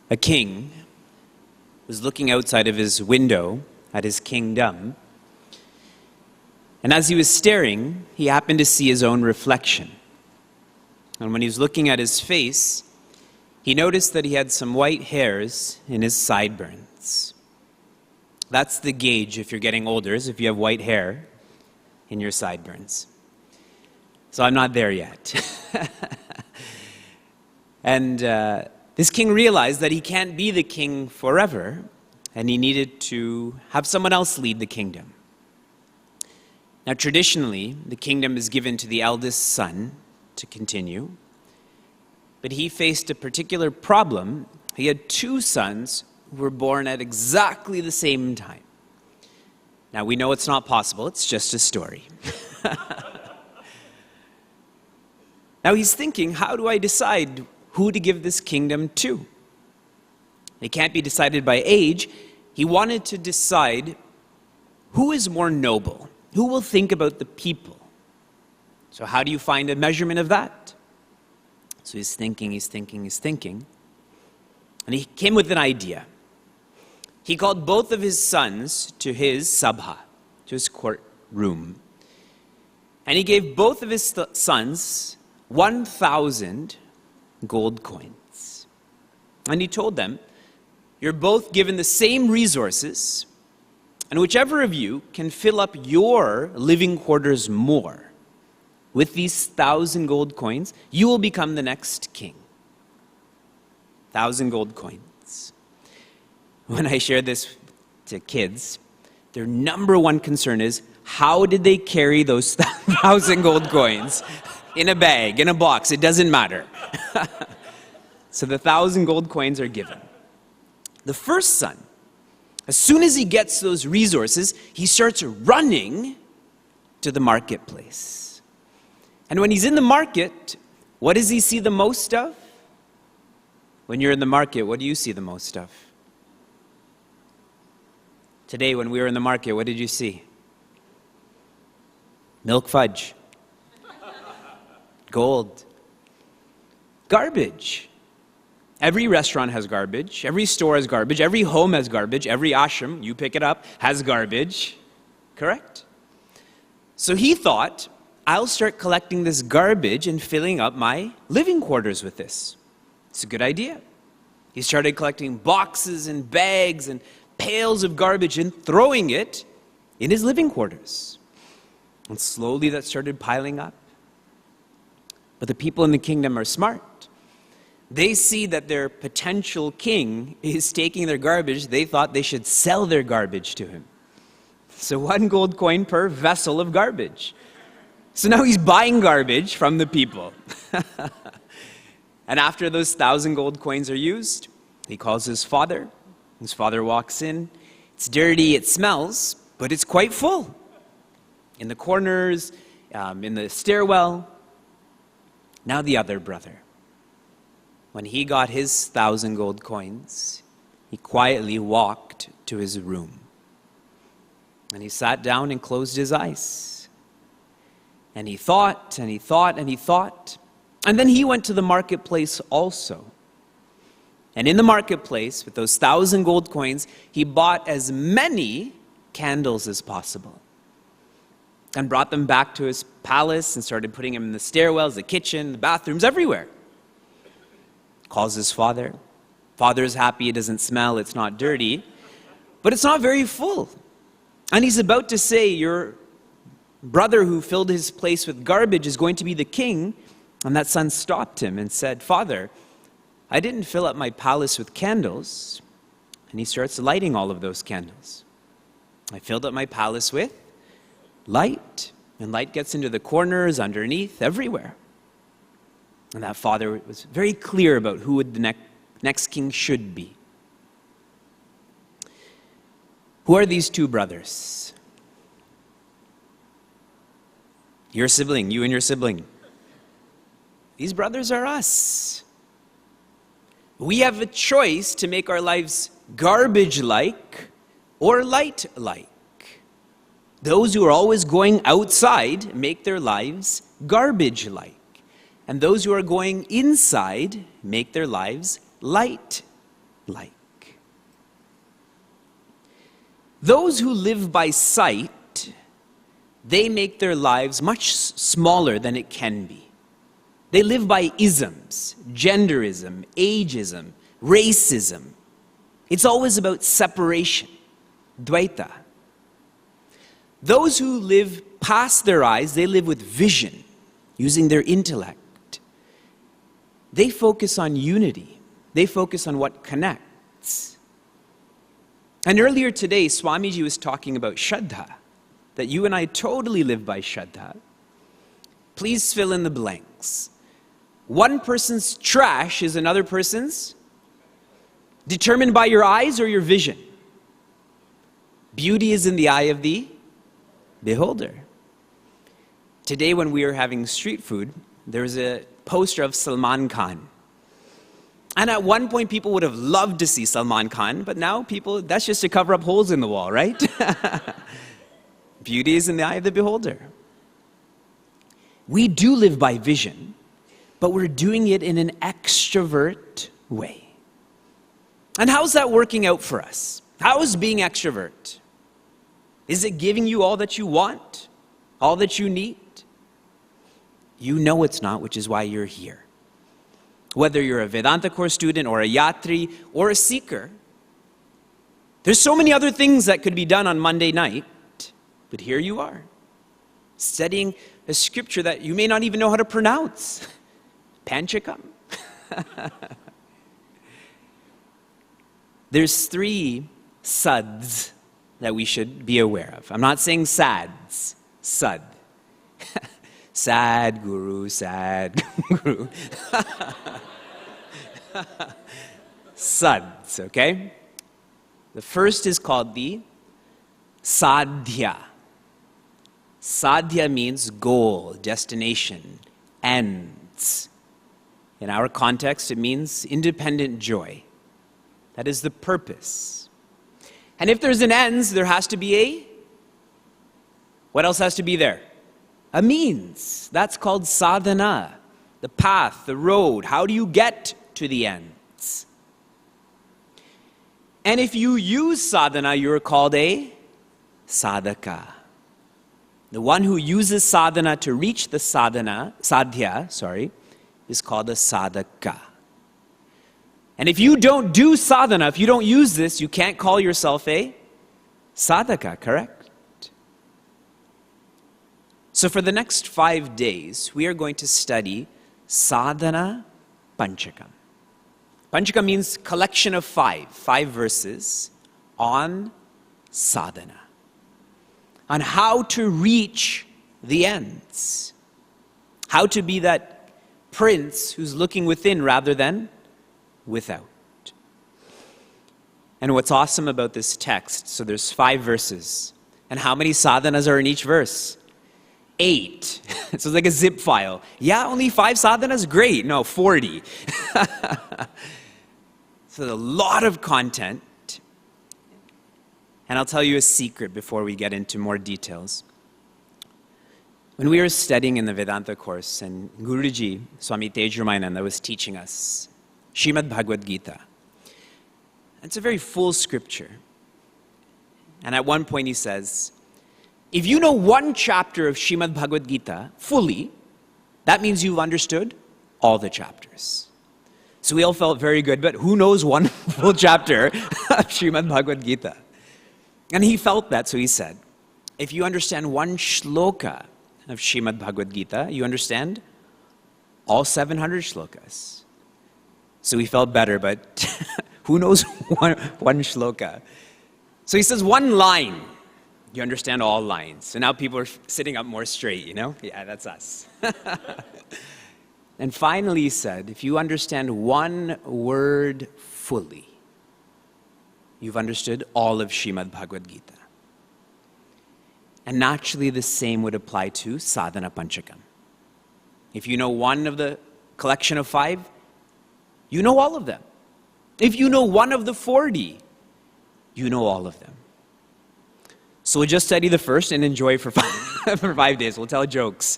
A king was looking outside of his window at his kingdom, and as he was staring, he happened to see his own reflection. And when he was looking at his face, he noticed that he had some white hairs in his sideburns. That's the gauge if you're getting older, is if you have white hair in your sideburns. So I'm not there yet. And this king realized that he can't be the king forever, and he needed to have someone else lead the kingdom. Now, traditionally, the kingdom is given to the eldest son to continue, but he faced a particular problem. He had two sons who were born at exactly the same time. Now, we know it's not possible, it's just a story. Now he's thinking, how do I decide who to give this kingdom to? It can't be decided by age. He wanted to decide who is more noble, who will think about the people. So how do you find a measurement of that? So he's thinking, and he came with an idea. He called both of his sons to his sabha, to his courtroom, and he gave both of his sons 1,000 gold coins. And he told them, you're both given the same resources, and whichever of you can fill up your living quarters more with these 1,000 gold coins, you will become the next king. 1,000 gold coins. When I share this to kids, their number one concern is, how did they carry those 1,000 gold coins? In a bag, in a box, it doesn't matter. So the 1,000 gold coins are given. The first son, as soon as he gets those resources, he starts running to the marketplace. And when he's in the market, what does he see the most of? When you're in the market, what do you see the most of? Today, when we were in the market, what did you see? Milk fudge. Gold. Garbage. Every restaurant has garbage. Every store has garbage. Every home has garbage. Every ashram, you pick it up, has garbage. Correct? So he thought, I'll start collecting this garbage and filling up my living quarters with this. It's a good idea. He started collecting boxes and bags and pails of garbage and throwing it in his living quarters. And slowly that started piling up. But the people in the kingdom are smart. They see that their potential king is taking their garbage. They thought they should sell their garbage to him. So 1 gold coin per vessel of garbage. So now he's buying garbage from the people. And after those 1,000 gold coins are used, he calls his father. His father walks in. It's dirty, it smells, but it's quite full. In the corners, in the stairwell. Now the other brother. When he got his 1,000 gold coins, he quietly walked to his room. And he sat down and closed his eyes. And he thought, and he thought, and he thought. And then he went to the marketplace also. And in the marketplace, with those 1,000 gold coins, he bought as many candles as possible. And brought them back to his palace and started putting them in the stairwells, the kitchen, the bathrooms, everywhere. Calls his father. Father's happy, it doesn't smell, it's not dirty. But it's not very full. And he's about to say, your brother who filled his place with garbage is going to be the king. And that son stopped him and said, Father, I didn't fill up my palace with candles. And he starts lighting all of those candles. I filled up my palace with light, and light gets into the corners, underneath, everywhere. And that father was very clear about who the next king should be. Who are these two brothers? Your sibling, you and your sibling. These brothers are us. We have a choice to make our lives garbage-like or light-like. Those who are always going outside make their lives garbage-like. And those who are going inside make their lives light-like. like. Those who live by sight, they make their lives much smaller than it can be. They live by isms, genderism, ageism, racism. It's always about separation, dvaita. Those who live past their eyes, they live with vision, using their intellect. They focus on unity. They focus on what connects. And earlier today, Swamiji was talking about Shraddha, that you and I totally live by Shraddha. Please fill in the blanks. One person's trash is another person's? Determined by your eyes or your vision? Beauty is in the eye of the beholder. Today when we were having street food, there was a poster of Salman Khan. And at one point people would have loved to see Salman Khan, but now people, that's just to cover up holes in the wall, right? Beauty is in the eye of the beholder. We do live by vision, but we're doing it in an extrovert way. And how's that working out for us? How is being extrovert? Is it giving you all that you want? All that you need? You know it's not, which is why you're here. Whether you're a Vedanta course student or a yatri or a seeker, there's so many other things that could be done on Monday night, but here you are, studying a scripture that you may not even know how to pronounce. Panchakam. There's 3 sads that we should be aware of. I'm not saying sads, sad. Sad guru, sad guru. Sads, okay? The first is called the sadhya. Sadhya means goal, destination, ends. In our context, it means independent joy. That is the purpose. And if there's an ends, there has to be a... What else has to be there? A means. That's called sadhana. The path, the road. How do you get to the ends? And if you use sadhana, you're called a sadhaka. The one who uses sadhana to reach the sadhya, is called a sadhaka. And if you don't do sadhana, if you don't use this, you can't call yourself a sadhaka, correct? So for the next 5 days, we are going to study Sadhanapanchakam. Panchakam means collection of 5 verses on sadhana, on how to reach the ends, how to be that prince who's looking within rather than without. And what's awesome about this text, so there's 5 verses, and how many sadhanas are in each verse? 8. So it's like a zip file. Yeah, only 5 sadhanas? Great. No, 40. So a lot of content. And I'll tell you a secret before we get into more details. When we were studying in the Vedanta course, and Guruji, Swami Tejramananda, was teaching us Srimad Bhagavad Gita. It's a very full scripture. And at one point he says, if you know one chapter of Srimad Bhagavad Gita fully, that means you've understood all the chapters. So we all felt very good, but who knows one full chapter of Srimad Bhagavad Gita? And he felt that, so he said, if you understand one shloka of Srimad Bhagavad Gita, you understand all 700 shlokas. So we felt better, but who knows one shloka? So he says one line. You understand all lines. So now people are sitting up more straight, you know? Yeah, that's us. And finally he said, if you understand one word fully, you've understood all of Srimad Bhagavad Gita. And naturally the same would apply to Sadhanapanchakam. If you know one of the collection of 5, you know all of them. If you know one of the 40, you know all of them. So we'll just study the first and enjoy for 5 days. We'll tell jokes.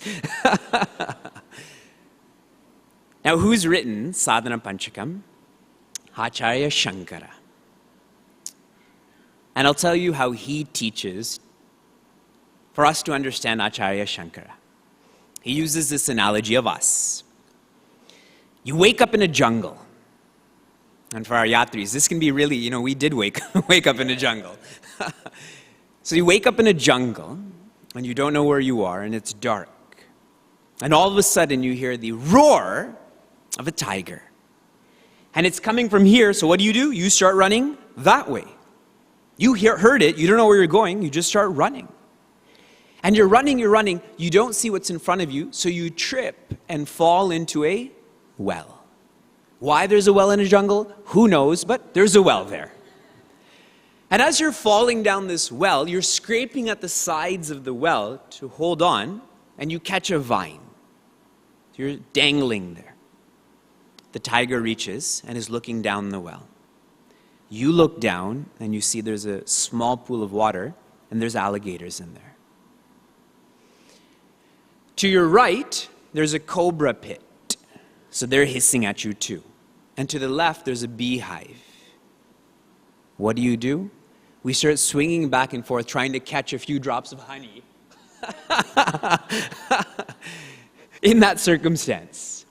Now, who's written Sadhanapanchakam? Acharya Shankara. And I'll tell you how he teaches for us to understand Acharya Shankara. He uses this analogy of us. You wake up in a jungle. And for our yatris, this can be really, we did wake up in a jungle. So you wake up in a jungle, and you don't know where you are, and it's dark. And all of a sudden, you hear the roar of a tiger. And it's coming from here, so what do? You start running that way. You heard it, you don't know where you're going, you just start running. And you're running, you don't see what's in front of you, so you trip and fall into a well. Why there's a well in a jungle? Who knows, but there's a well there. And as you're falling down this well, you're scraping at the sides of the well to hold on, and you catch a vine. You're dangling there. The tiger reaches and is looking down the well. You look down, and you see there's a small pool of water, and there's alligators in there. To your right, there's a cobra pit. So they're hissing at you too. And to the left, there's a beehive. What do? We start swinging back and forth, trying to catch a few drops of honey. In that circumstance.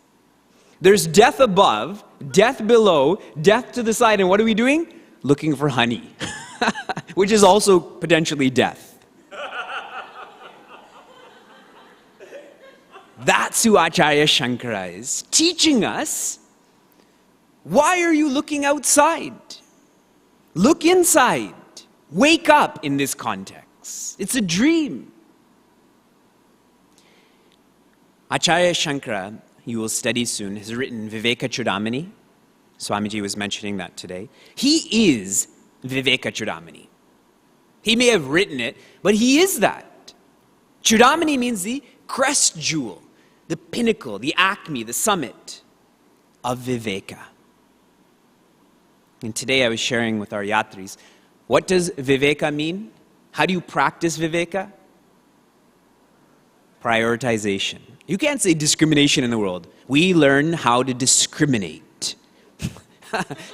There's death above, death below, death to the side. And what are we doing? Looking for honey. Which is also potentially death. That's who Acharya Shankara is, teaching us, why are you looking outside? Look inside. Wake up in this context. It's a dream. Acharya Shankara, you will study soon, has written Vivek. Swamiji was mentioning that today. He is Vivek. He may have written it, but he is that. Chudamani means the crest jewel, the pinnacle, the acme, the summit of Viveka. And today I was sharing with our yatris, what does Viveka mean? How do you practice Viveka? Prioritization. You can't say discrimination in the world. We learn how to discriminate.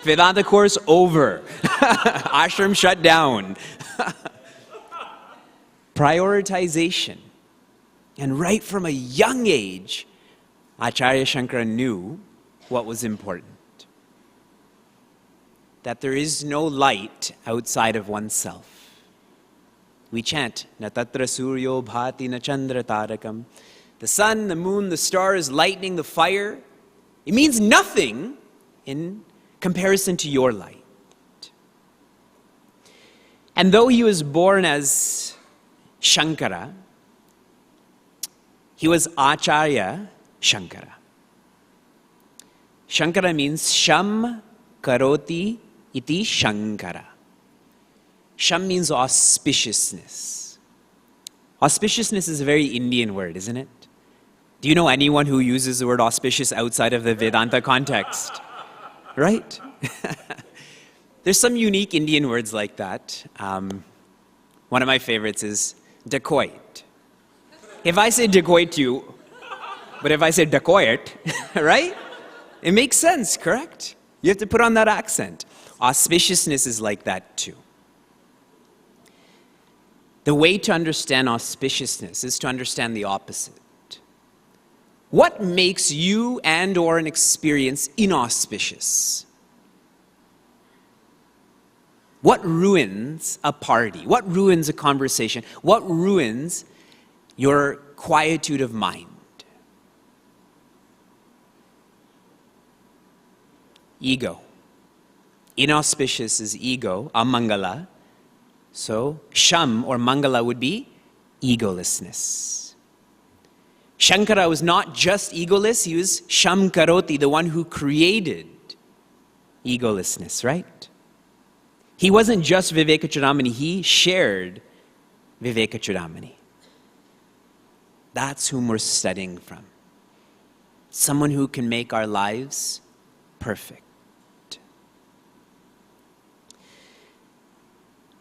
Vedanta course over. Ashram shut down. Prioritization. And right from a young age, Acharya Shankara knew what was important. That there is no light outside of oneself. We chant, Na tatra suryo bhati na chandra tarakam. The sun, the moon, the stars, lightning, the fire. It means nothing in comparison to your light. And though he was born as Shankara, he was Acharya Shankara. Shankara means Sham Karoti Iti Shankara. Sham means auspiciousness. Auspiciousness is a very Indian word, isn't it? Do you know anyone who uses the word auspicious outside of the Vedanta context? Right? There's some unique Indian words like that. One of my favorites is dacoit. If I say dacoit you, but if I say dacoit, right? It makes sense, correct? You have to put on that accent. Auspiciousness is like that too. The way to understand auspiciousness is to understand the opposite. What makes you and or an experience inauspicious? What ruins a party? What ruins a conversation? What ruins your quietude of mind? Ego. Inauspicious is ego, amangala. So, sham or mangala would be egolessness. Shankara was not just egoless, he was sham karoti, the one who created egolessness, right? He wasn't just Viveka, he shared Viveka. That's whom we're studying from. Someone who can make our lives perfect.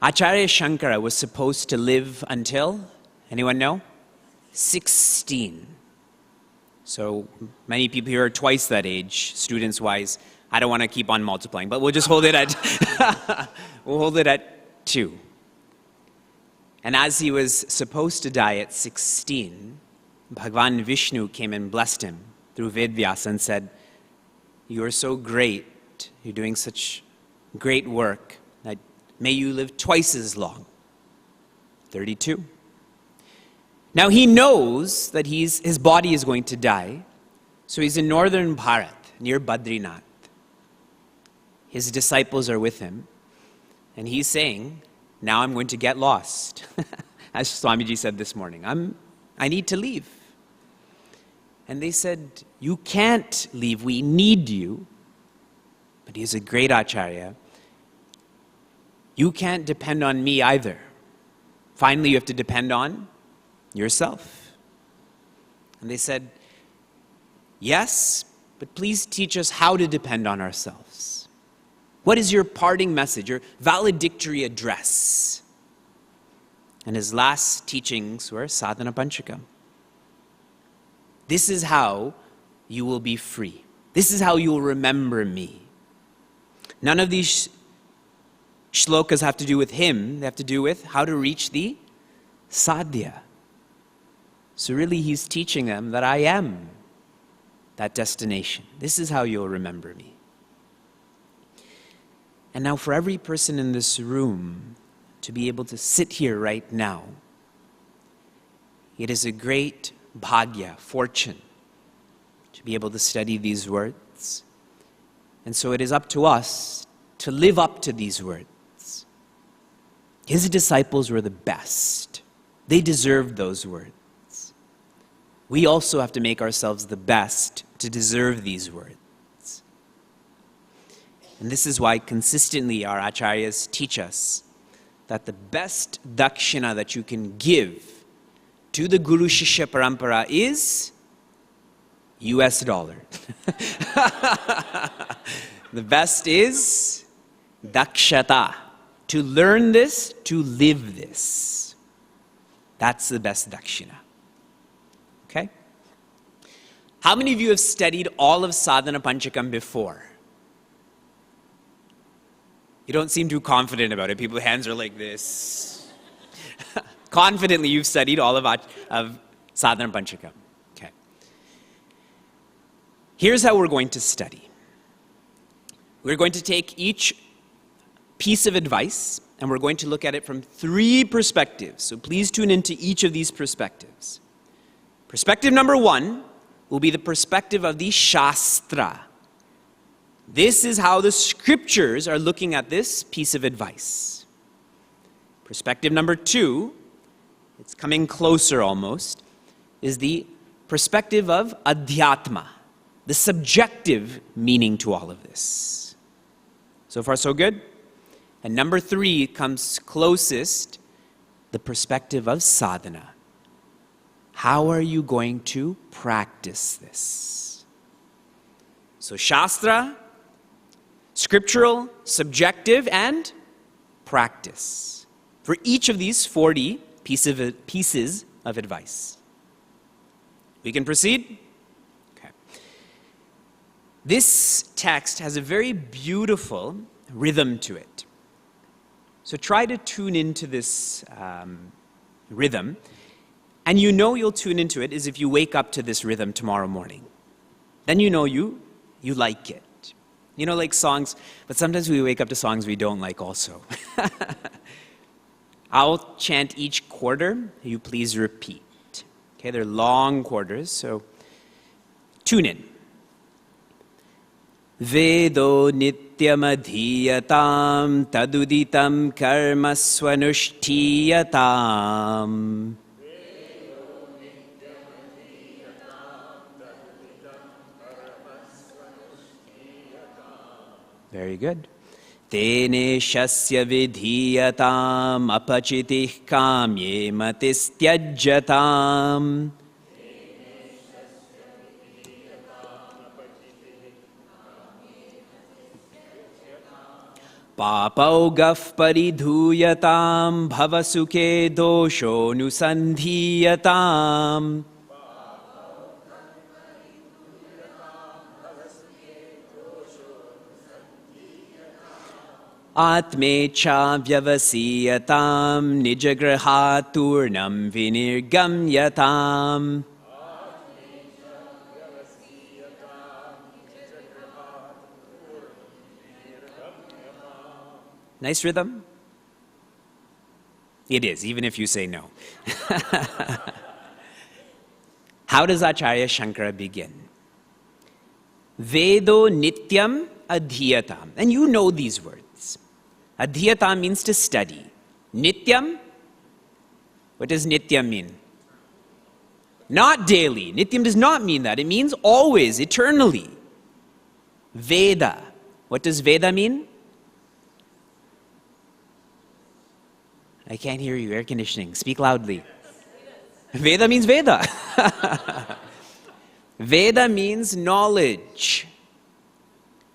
Acharya Shankara was supposed to live until, anyone know? 16. So many people here are twice that age, students-wise. I don't want to keep on multiplying, but we'll just hold it at, we'll hold it at 2. And as he was supposed to die at 16, Bhagavan Vishnu came and blessed him through Vedvyasa and said, "You are so great, you're doing such great work, that may you live twice as long." 32. Now he knows that his body is going to die, so he's in northern Bharat, near Badrinath. His disciples are with him, and he's saying, "Now I'm going to get lost." As Swamiji said this morning, I need to leave. And they said, "You can't leave, we need you." But he's a great Acharya. "You can't depend on me either. Finally, you have to depend on yourself." And they said, "Yes, but please teach us how to depend on ourselves. What is your parting message, your valedictory address?" And his last teachings were Sadhanapanchakam. This is how you will be free. This is how you will remember me. None of these shlokas have to do with him. They have to do with how to reach the sadhya. So really he's teaching them that I am that destination. This is how you'll remember me. And now for every person in this room to be able to sit here right now, it is a great bhagya, fortune, to be able to study these words. And so it is up to us to live up to these words. His disciples were the best. They deserved those words. We also have to make ourselves the best to deserve these words. And this is why consistently our acharyas teach us that the best dakshina that you can give to the Guru Shishya Parampara is US dollar. The best is dakshata. To learn this, to live this. That's the best dakshina. Okay? How many of you have studied all of Sadhanapanchakam before? You don't seem too confident about it. People's hands are like this. Confidently, you've studied all of Sadhanapanchakam. Okay. Here's how we're going to study. We're going to take each piece of advice and we're going to look at it from 3 perspectives. So please tune into each of these perspectives. Perspective number 1 will be the perspective of the Shastra. This is how the scriptures are looking at this piece of advice. Perspective number 2, it's coming closer almost, is the perspective of Adhyatma, the subjective meaning to all of this. So far, so good? And number 3 comes closest, the perspective of sadhana. How are you going to practice this? So Shastra, scriptural, subjective, and practice. For each of these 40 pieces of advice. We can proceed? Okay. This text has a very beautiful rhythm to it. So try to tune into this rhythm. And you know you'll tune into it is if you wake up to this rhythm tomorrow morning. Then you know you like it. You know, like songs, but sometimes we wake up to songs we don't like also. I'll chant each quarter. You please repeat. Okay, they're long quarters, so tune in. Vedo nityam adhiyatam taduditam karma swanushthiyatam. Very good. Tene shasya vidhiyatam apachitih kamye matistyajyatam. Papaugaf paridhuyatam bhavasuke dosho nusandhiyatam. Atmecha vyavasiyatam nijagrahaturnam vinirgamyatam. Nice rhythm? It is, even if you say no. How does Acharya Shankara begin? Vedo nityam adhyatam. And you know these words. Adhyatam means to study. Nityam, what does nityam mean? Not daily. Nityam does not mean that. It means always, eternally. Veda. What does Veda mean? I can't hear you. Air conditioning. Speak loudly. Veda means Veda. Veda means knowledge.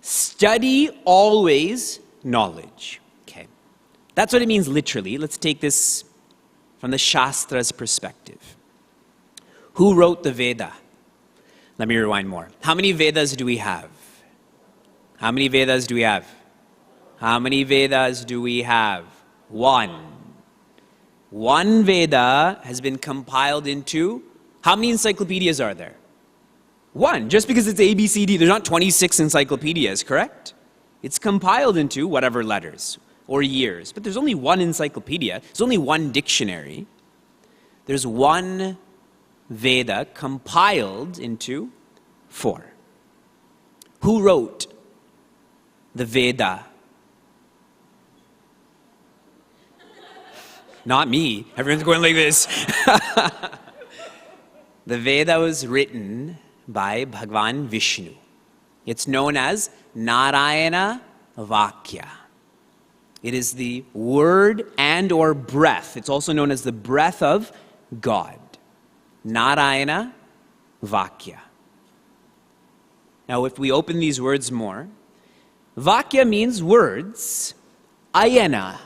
Study always knowledge. Okay. That's what it means literally. Let's take this from the Shastra's perspective. Who wrote the Veda? Let me rewind more. How many Vedas do we have? How many Vedas do we have? How many Vedas do we have? One. One Veda has been compiled into, how many encyclopedias are there? One. Just because it's ABCD, there's not 26 encyclopedias, correct? It's compiled into whatever letters or years. But there's only one encyclopedia. There's only one dictionary. There's one Veda compiled into 4. Who wrote the Veda? Not me. Everyone's going like this. The Veda was written by Bhagwan Vishnu. It's known as Narayana Vakya. It is the word and or breath. It's also known as the breath of God. Narayana Vakya. Now, if we open these words more, Vakya means words. Ayana.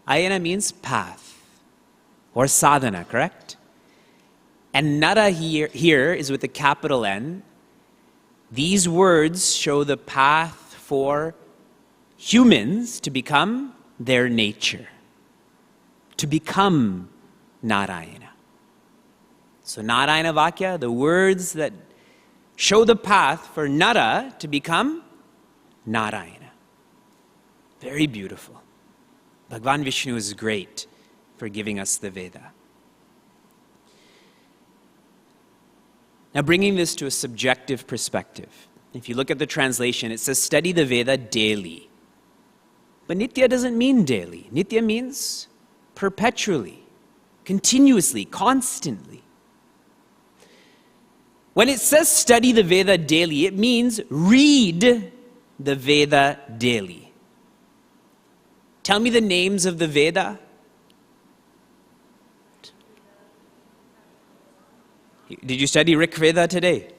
Ayana means path or sadhana, correct? And nara here is with a capital N. These words show the path for humans to become their nature, to become Narayana. So Narayana Vakya, the words that show the path for Nara to become Narayana. Very beautiful. Bhagwan Vishnu is great for giving us the Veda. Now, bringing this to a subjective perspective, if you look at the translation, it says study the Veda daily. But Nitya doesn't mean daily. Nitya means perpetually, continuously, constantly. When it says study the Veda daily, it means read the Veda daily. Tell me the names of the Veda. Did you study Rig Veda today?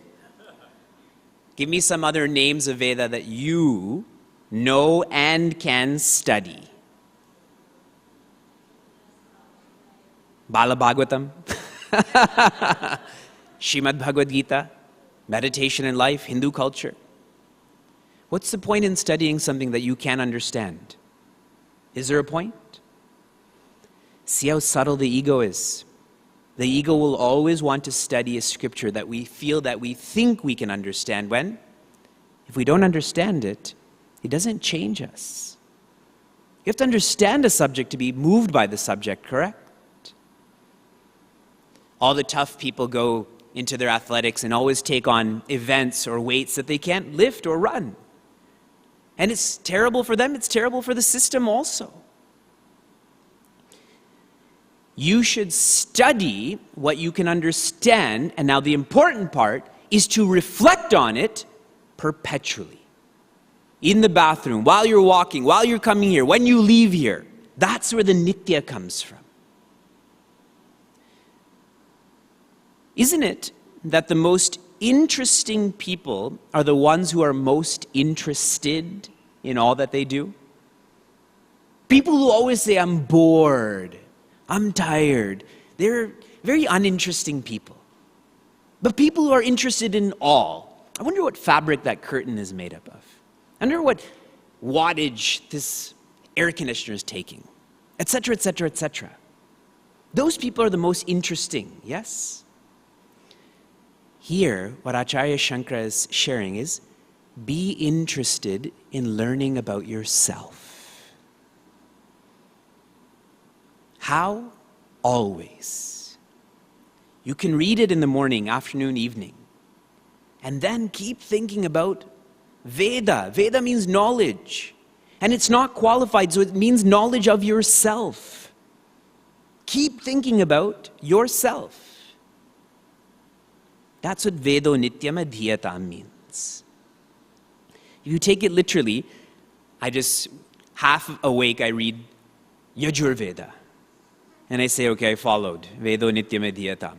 Give me some other names of Veda that you know and can study. Bala Bhagavatam, Srimad Bhagavad Gita, meditation in life, Hindu culture. What's the point in studying something that you can't understand? Is there a point? See how subtle the ego is. The ego will always want to study a scripture that we feel that we think we can understand when, if we don't understand it, it doesn't change us. You have to understand a subject to be moved by the subject, correct? All the tough people go into their athletics and always take on events or weights that they can't lift or run. And it's terrible for them, it's terrible for the system also. You should study what you can understand, and now the important part is to reflect on it perpetually. In the bathroom, while you're walking, while you're coming here, when you leave here. That's where the nitya comes from. Isn't it that the most interesting people are the ones who are most interested in all that they do? People who always say, I'm bored, I'm tired. They're very uninteresting people. But people who are interested in all. I wonder what fabric that curtain is made up of. I wonder what wattage this air conditioner is taking, etc., etc., etc. Those people are the most interesting, yes? Here, what Acharya Shankara is sharing is, be interested in learning about yourself. How? Always. You can read it in the morning, afternoon, evening, and then keep thinking about Veda. Veda means knowledge, and it's not qualified, so it means knowledge of yourself. Keep thinking about yourself. That's what Vedo Nityam Adhyatam means. If you take it literally, half awake, I read Yajurveda. And I say, okay, I followed. Vedo Nityam Adhyatam.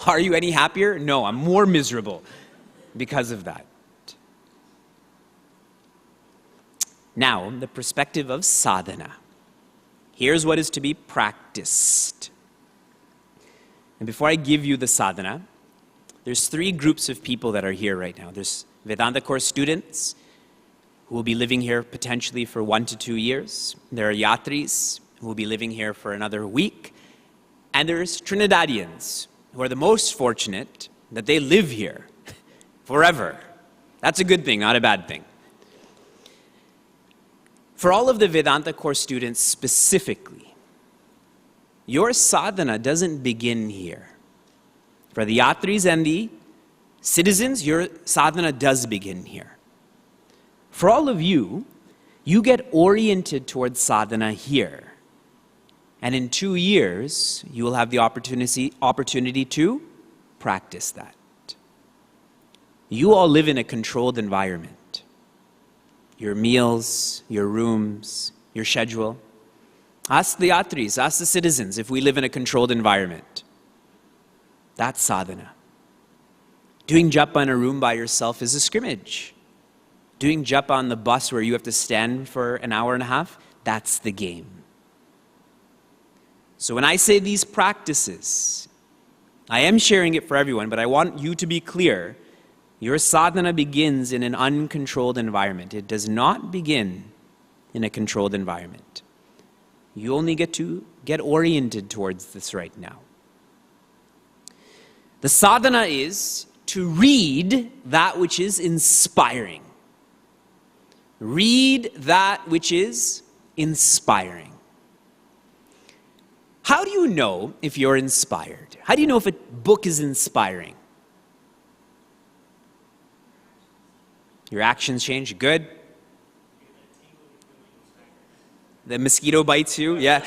Are you any happier? No, I'm more miserable because of that. Now, the perspective of sadhana. Here's what is to be practiced. And before I give you the sadhana, there's 3 groups of people that are here right now. There's Vedanta course students who will be living here potentially for 1 to 2 years. There are yatris who will be living here for another week. And there's Trinidadians who are the most fortunate that they live here forever. That's a good thing, not a bad thing. For all of the Vedanta course students specifically, your sadhana doesn't begin here. For the yatris and the citizens, your sadhana does begin here. For all of you, you get oriented towards sadhana here. And in 2 years, you will have the opportunity to practice that. You all live in a controlled environment. Your meals, your rooms, your schedule. Ask the yatris, ask the citizens if we live in a controlled environment. That's sadhana. Doing japa in a room by yourself is a scrimmage. Doing japa on the bus where you have to stand for an hour and a half, that's the game. So when I say these practices, I am sharing it for everyone, but I want you to be clear. Your sadhana begins in an uncontrolled environment. It does not begin in a controlled environment. You only get to get oriented towards this right now. The sadhana is to read that which is inspiring. Read that which is inspiring. How do you know if you're inspired? How do you know if a book is inspiring? Your actions change? Good. The mosquito bites you? Yeah.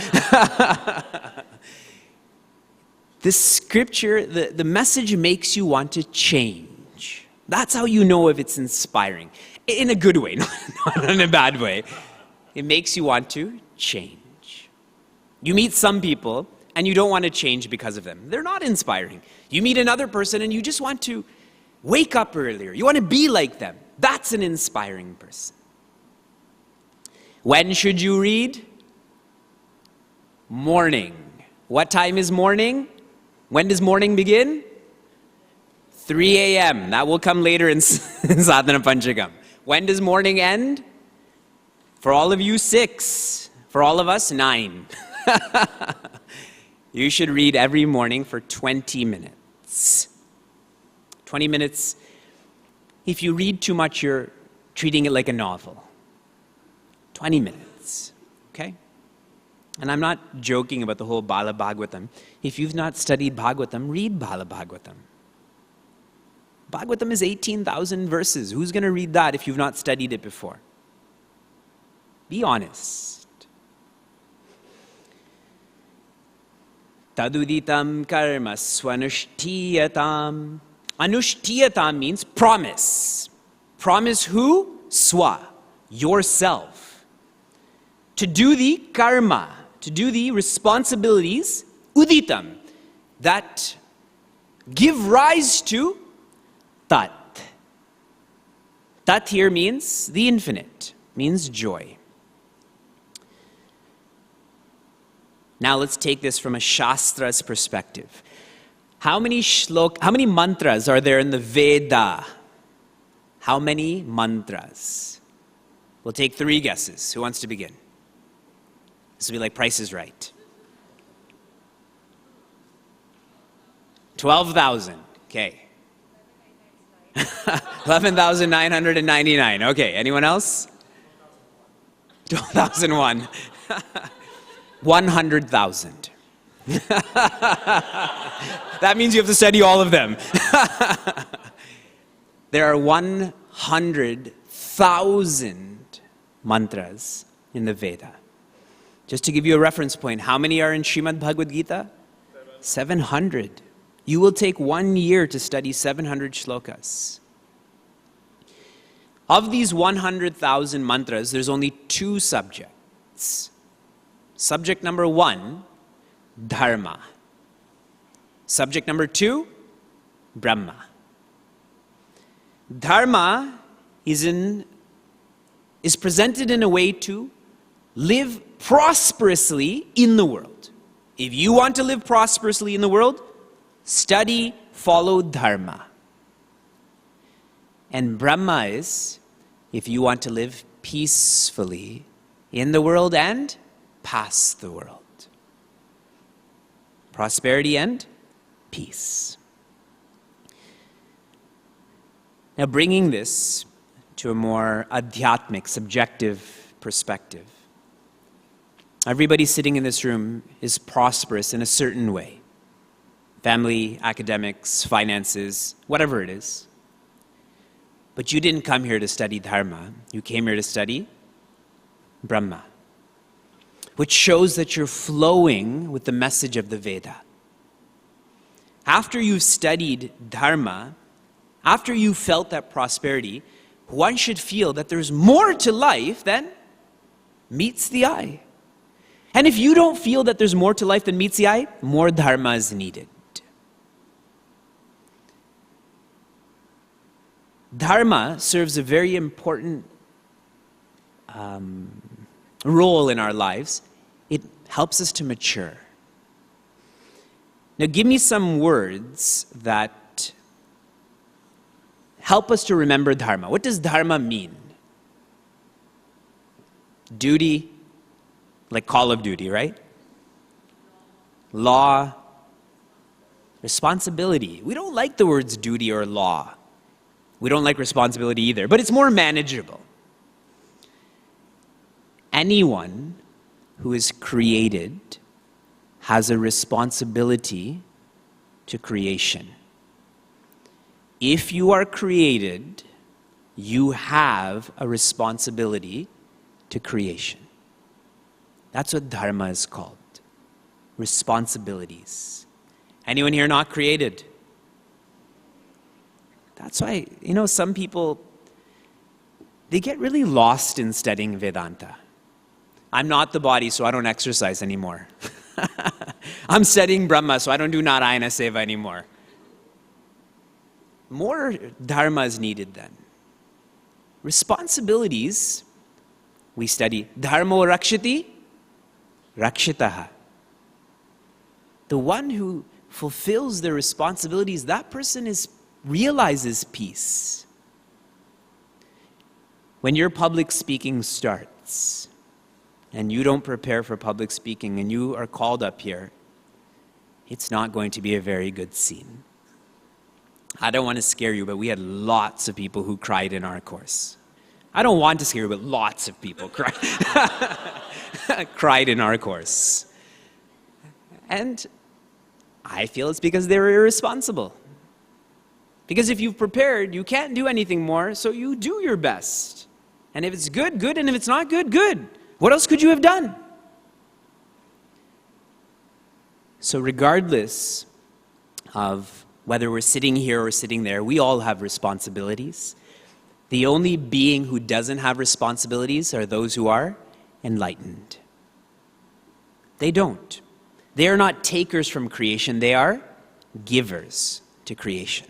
The scripture, the message makes you want to change. That's how you know if it's inspiring. In a good way, not in a bad way. It makes you want to change. You meet some people and you don't want to change because of them. They're not inspiring. You meet another person and you just want to wake up earlier. You want to be like them. That's an inspiring person. When should you read? Morning. What time is morning? When does morning begin? 3 a.m. That will come later in Sadhanapanchakam. When does morning end? For all of you, 6. For all of us, 9. You should read every morning for 20 minutes. 20 minutes. If you read too much, you're treating it like a novel. 20 minutes, okay? And I'm not joking about the whole Bala Bhagavatam. If you've not studied Bhagavatam, read Bala Bhagavatam. Bhagavatam is 18,000 verses. Who's going to read that if you've not studied it before? Be honest. Taduditam karma swanushthiyatam. Anushtiyatam means promise. Promise who? Swa, yourself. To do the karma, to do the responsibilities, uditam, that give rise to tat. Tat here means the infinite, means joy. Now let's take this from a Shastra's perspective. How many mantras are there in the Veda? How many mantras? We'll take 3 guesses. Who wants to begin? This will be like Price is Right. 12,000. Okay. 11,999. Okay. Anyone else? 12,001. 100,000. That means you have to study all of them. There are 100,000 mantras in the Veda. Just to give you a reference point, how many are in Srimad Bhagavad Gita? 700. You will take 1 year to study 700 shlokas. Of these 100,000 mantras, there's only 2 subjects. Subject number 1, dharma. Subject number 2, Brahma. Dharma is presented in a way to live prosperously in the world. If you want to live prosperously in the world, study, follow dharma. And Brahma is, if you want to live peacefully in the world and past the world. Prosperity and peace. Now, bringing this to a more adhyatmic, subjective perspective. Everybody sitting in this room is prosperous in a certain way. Family, academics, finances, whatever it is. But you didn't come here to study dharma. You came here to study Brahma, which shows that you're flowing with the message of the Veda. After you've studied dharma, after you've felt that prosperity, one should feel that there's more to life than meets the eye. And if you don't feel that there's more to life than meets the eye, more dharma is needed. Dharma serves a very important role in our lives. It helps us to mature. Now, give me some words that help us to remember dharma. What does dharma mean? Duty, like Call of Duty, right? Law, responsibility. We don't like the words duty or law. We don't like responsibility either, but it's more manageable. Anyone who is created has a responsibility to creation. If you are created, you have a responsibility to creation. That's what dharma is called. Responsibilities. Anyone here not created? That's why, some people, they get really lost in studying Vedanta. I'm not the body, so I don't exercise anymore. I'm studying Brahma, so I don't do Narayana Seva anymore. More dharma is needed then. Responsibilities, we study dharmo rakshati, rakshitaha. The one who fulfills their responsibilities, that person realizes peace. When your public speaking starts, and you don't prepare for public speaking, and you are called up here, it's not going to be a very good scene. I don't want to scare you, but we had lots of people who cried in our course. I don't want to scare you, but lots of people cried in our course. And I feel it's because they were irresponsible. Because if you've prepared, you can't do anything more, so you do your best. And if it's good, good, and if it's not good, good. What else could you have done? So regardless of whether we're sitting here or sitting there, we all have responsibilities. The only being who doesn't have responsibilities are those who are enlightened. They don't. They are not takers from creation, they are givers to creation.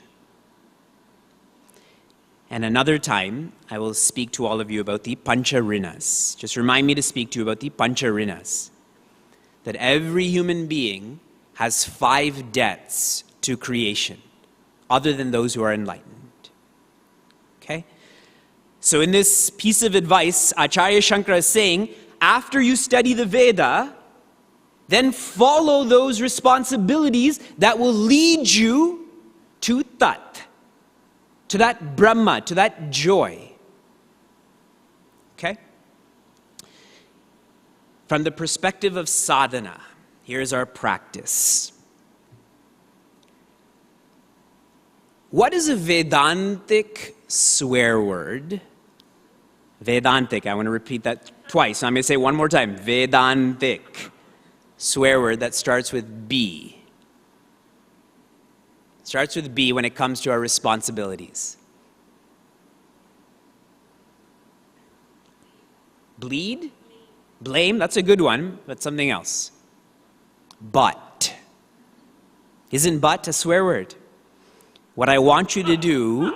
And another time, I will speak to all of you about the Pancharinas. Just remind me to speak to you about the Pancharinas. That every human being has 5 debts to creation, other than those who are enlightened. Okay? So in this piece of advice, Acharya Shankara is saying, after you study the Veda, then follow those responsibilities that will lead you to Tat, to that Brahma, to that joy. Okay? From the perspective of sadhana, here's our practice. What is a Vedantic swear word? Vedantic, I want to repeat that twice. I'm going to say it one more time. Vedantic. Swear word that starts with B. Starts with B when it comes to our responsibilities. Bleed? Blame, that's a good one, but something else. But. Isn't but a swear word? What I want you to do...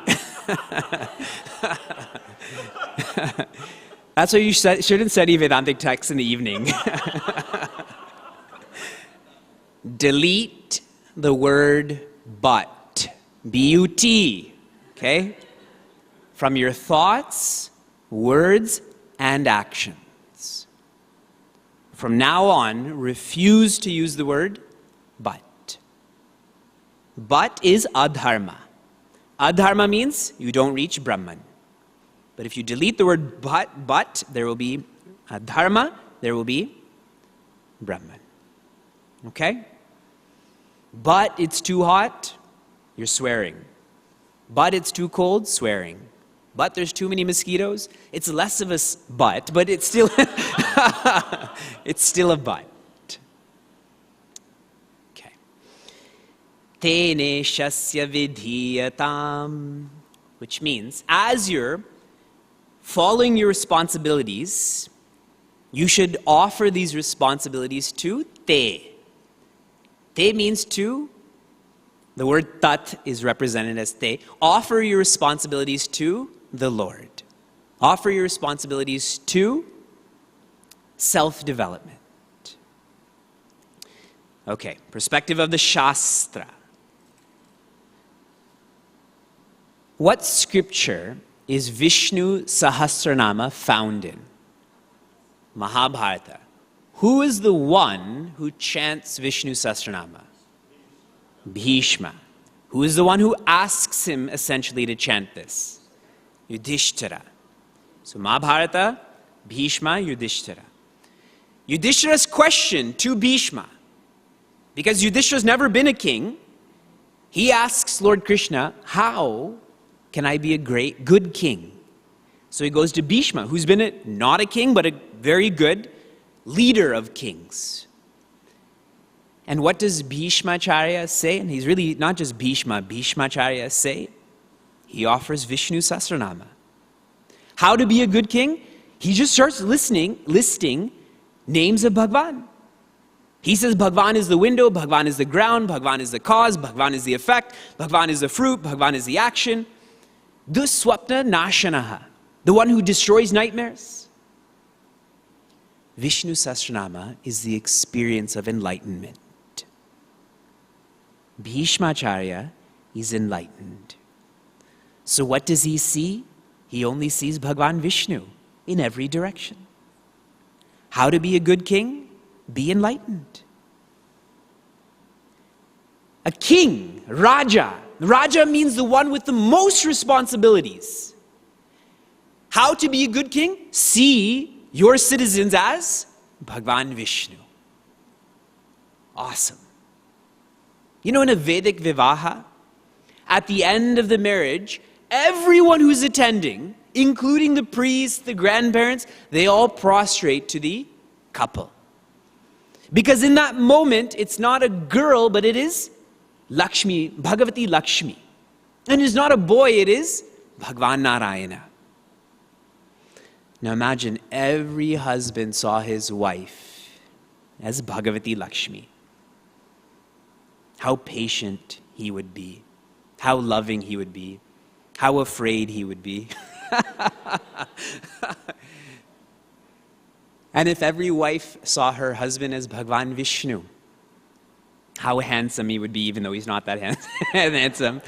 That's why you shouldn't study Vedantic texts in the evening. Delete the word but. B-U-T. Okay? From your thoughts, words, and actions. From now on, refuse to use the word but. But is adharma. Adharma means you don't reach Brahman. But if you delete the word but, there will be adharma, there will be Brahman. Okay? But it's too hot, you're swearing. But it's too cold, swearing. But there's too many mosquitoes, it's less of a but it's still it's still a but. Okay. Tene shasya vidhiyatam, which means as you're following your responsibilities, you should offer these responsibilities to Te. Te means to. The word Tat is represented as Te. Offer your responsibilities to the Lord. Offer your responsibilities to self-development. Okay, perspective of the Shastra. What scripture is Vishnu Sahasranama found in? Mahabharata. Who is the one who chants Vishnu Sahasranama? Bhishma. Who is the one who asks him essentially to chant this? Yudhishthira. So Mahabharata, Bhishma, Yudhishthira. Yudhishthira's question to Bhishma, because Yudhishthira's never been a king, he asks Lord Krishna, how can I be a good king? So he goes to Bhishma, who's been not a king, but a very good leader of kings. And what does Bhishmacharya say? And he's really not just Bhishma, Bhishmacharya say, he offers Vishnu Sahasranama. How to be a good king? He just starts listing names of Bhagwan. He says Bhagwan is the window, Bhagwan is the ground, Bhagwan is the cause, Bhagwan is the effect, Bhagwan is the fruit, Bhagwan is the action. Duswapna Nashanaha, the one who destroys nightmares. Vishnu Sahasranama is the experience of enlightenment. Bhishmacharya is enlightened. So what does he see? He only sees Bhagwan Vishnu in every direction. How to be a good king? Be enlightened. A king, Raja. Raja means the one with the most responsibilities. How to be a good king? See your citizens as Bhagwan Vishnu. Awesome. You know, in a Vedic Vivaha, at the end of the marriage, everyone who's attending, including the priests, the grandparents, they all prostrate to the couple. Because in that moment, it's not a girl, but it is Lakshmi, Bhagavati Lakshmi. And it's not a boy, it is Bhagwan Narayana. Now imagine every husband saw his wife as Bhagavati Lakshmi. How patient he would be. How loving he would be. How afraid he would be. And if every wife saw her husband as Bhagwan Vishnu, how handsome he would be, even though he's not that handsome.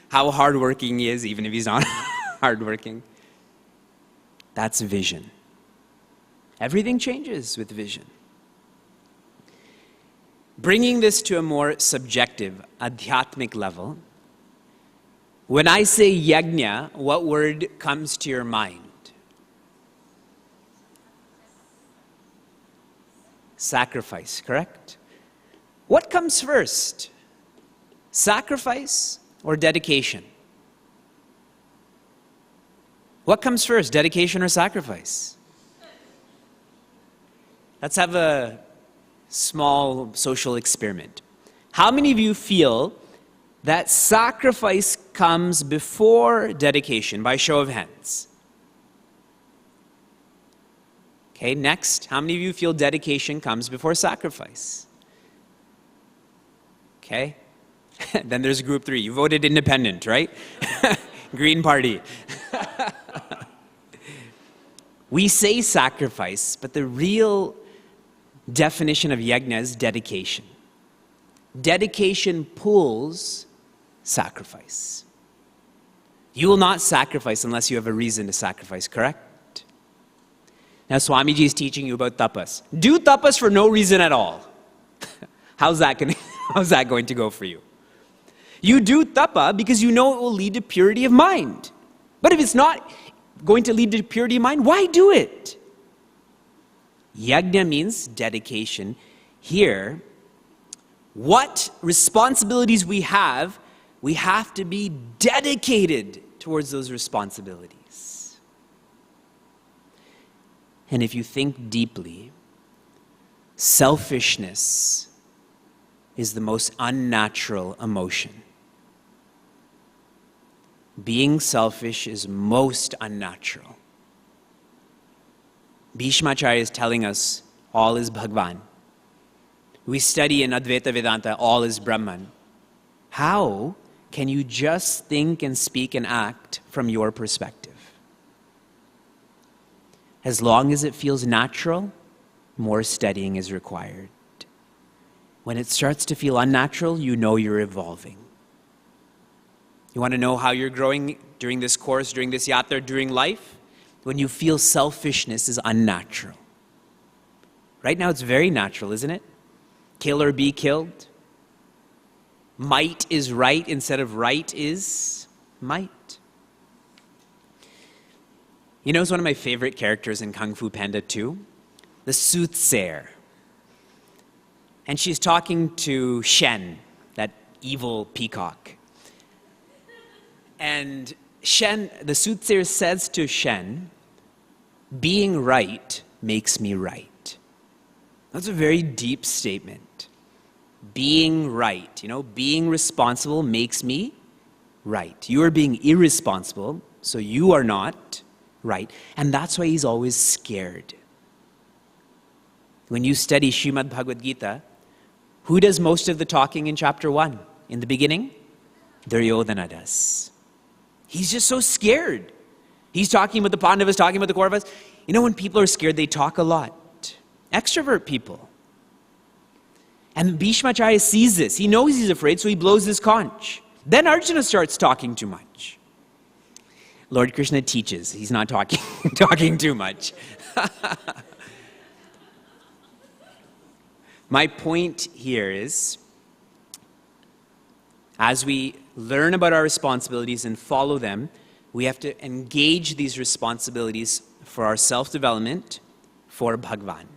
How hardworking he is, even if he's not hardworking. That's vision. Everything changes with vision. Bringing this to a more subjective, adhyatmic level, when I say yajna, what word comes to your mind? Sacrifice, correct? What comes first? Sacrifice or dedication? What comes first, dedication or sacrifice? Let's have a small social experiment. How many of you feel that sacrifice comes before dedication, by show of hands? Okay, next, how many of you feel dedication comes before sacrifice? Okay, then there's group 3. You voted independent, right? Green Party. We say sacrifice, but the real definition of yajna is dedication. Dedication pulls sacrifice. You will not sacrifice unless you have a reason to sacrifice, correct? Now Swamiji is teaching you about tapas. Do tapas for no reason at all. How's that going to go for you? You do tapa because you know it will lead to purity of mind. But if it's not going to lead to purity of mind, why do it? Yajna means dedication. Here, what responsibilities we have to be dedicated towards those responsibilities. And if you think deeply, selfishness is the most unnatural emotion. Being selfish is most unnatural. Bhishma Acharya is telling us all is Bhagwan. We study in Advaita Vedanta, all is Brahman. How can you just think and speak and act from your perspective? As long as it feels natural, more studying is required. When it starts to feel unnatural, you know you're evolving. You want to know how you're growing during this course, during this yatra, during life? When you feel selfishness is unnatural. Right now it's very natural, isn't it? Kill or be killed. Might is right instead of right is might. You know who's one of my favorite characters in Kung Fu Panda 2? The soothsayer. And she's talking to Shen, that evil peacock. And Shen, the soothsayer says to Shen, being right makes me right. That's a very deep statement. Being right, being responsible makes me right. You are being irresponsible, so you are not right. And that's why he's always scared. When you study Srimad Bhagavad Gita, who does most of the talking in chapter 1? In the beginning? Duryodhana does. He's just so scared. He's talking about the Pandavas, talking about the Kauravas. When people are scared, they talk a lot. Extrovert people. And Bhishma Acharya sees this. He knows he's afraid, so he blows his conch. Then Arjuna starts talking too much. Lord Krishna teaches. He's not talking too much. My point here is, as we learn about our responsibilities and follow them, we have to engage these responsibilities for our self-development, for Bhagwan.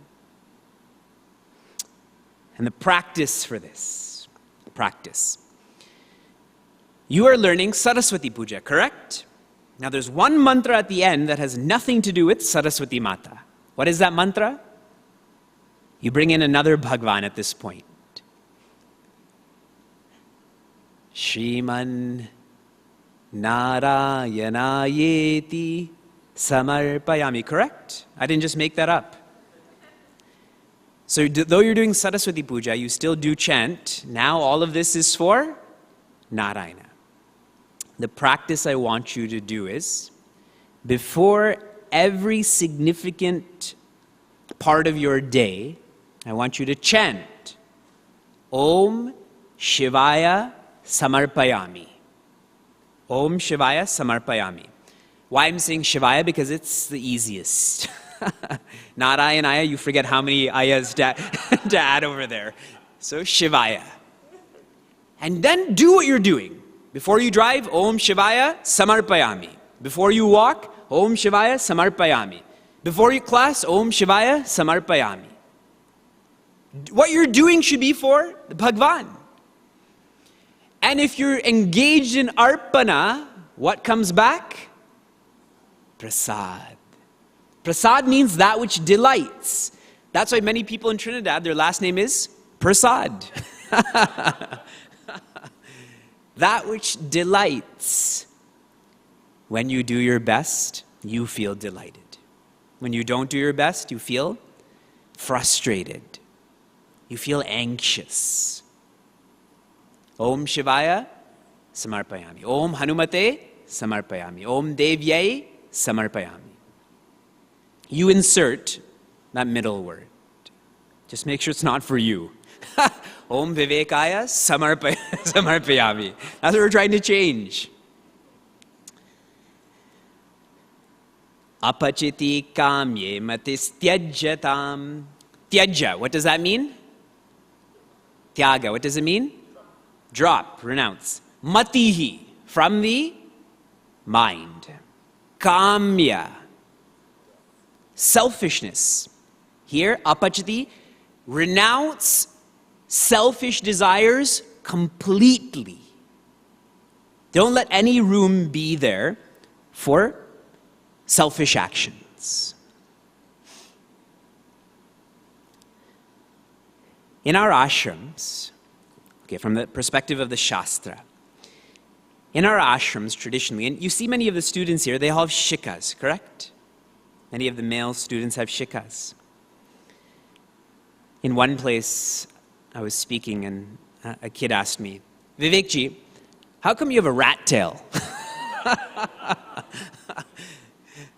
And the practice for this, You are learning Saraswati Puja, correct? Now there's one mantra at the end that has nothing to do with Saraswati Mata. What is that mantra? You bring in another Bhagwan at this point. Shriman Narayanayeti Samarpayami, correct? I didn't just make that up. So though you're doing Saraswati Puja, you still do chant. Now all of this is for Narayana. The practice I want you to do is, before every significant part of your day, I want you to chant Om Shivaya Samarpayami. Om Shivaya Samarpayami. Why I'm saying Shivaya? Because it's the easiest. Not I and Aya, you forget how many Ayas to add over there. So Shivaya. And then do what you're doing. Before you drive, Om Shivaya Samarpayami. Before you walk, Om Shivaya Samarpayami. Before you class, Om Shivaya Samarpayami. What you're doing should be for the Bhagwan. And if you're engaged in Arpana, what comes back? Prasad. Prasad means that which delights. That's why many people in Trinidad, their last name is Prasad. That which delights. When you do your best, you feel delighted. When you don't do your best, you feel frustrated. You feel anxious. Om Shivaya Samarpayami. Om Hanumate Samarpayami. Om Devyai Samarpayami. You insert that middle word. Just make sure it's not for you. Om Vivekaya Samarpayami. That's what we're trying to change. Apachiti kamye matis tyajyatam. Tyajya, what does that mean? Tyaga, what does it mean? Drop, renounce. Matihi, from the mind. Kamya, selfishness. Here, apachati, renounce selfish desires completely. Don't let any room be there for selfish actions. In our ashrams, okay, from the perspective of the Shastra, in our ashrams traditionally, and you see many of the students here, they all have shikas, correct? Many of the male students have shikas. In one place, I was speaking and a kid asked me, Vivekji, how come you have a rat tail?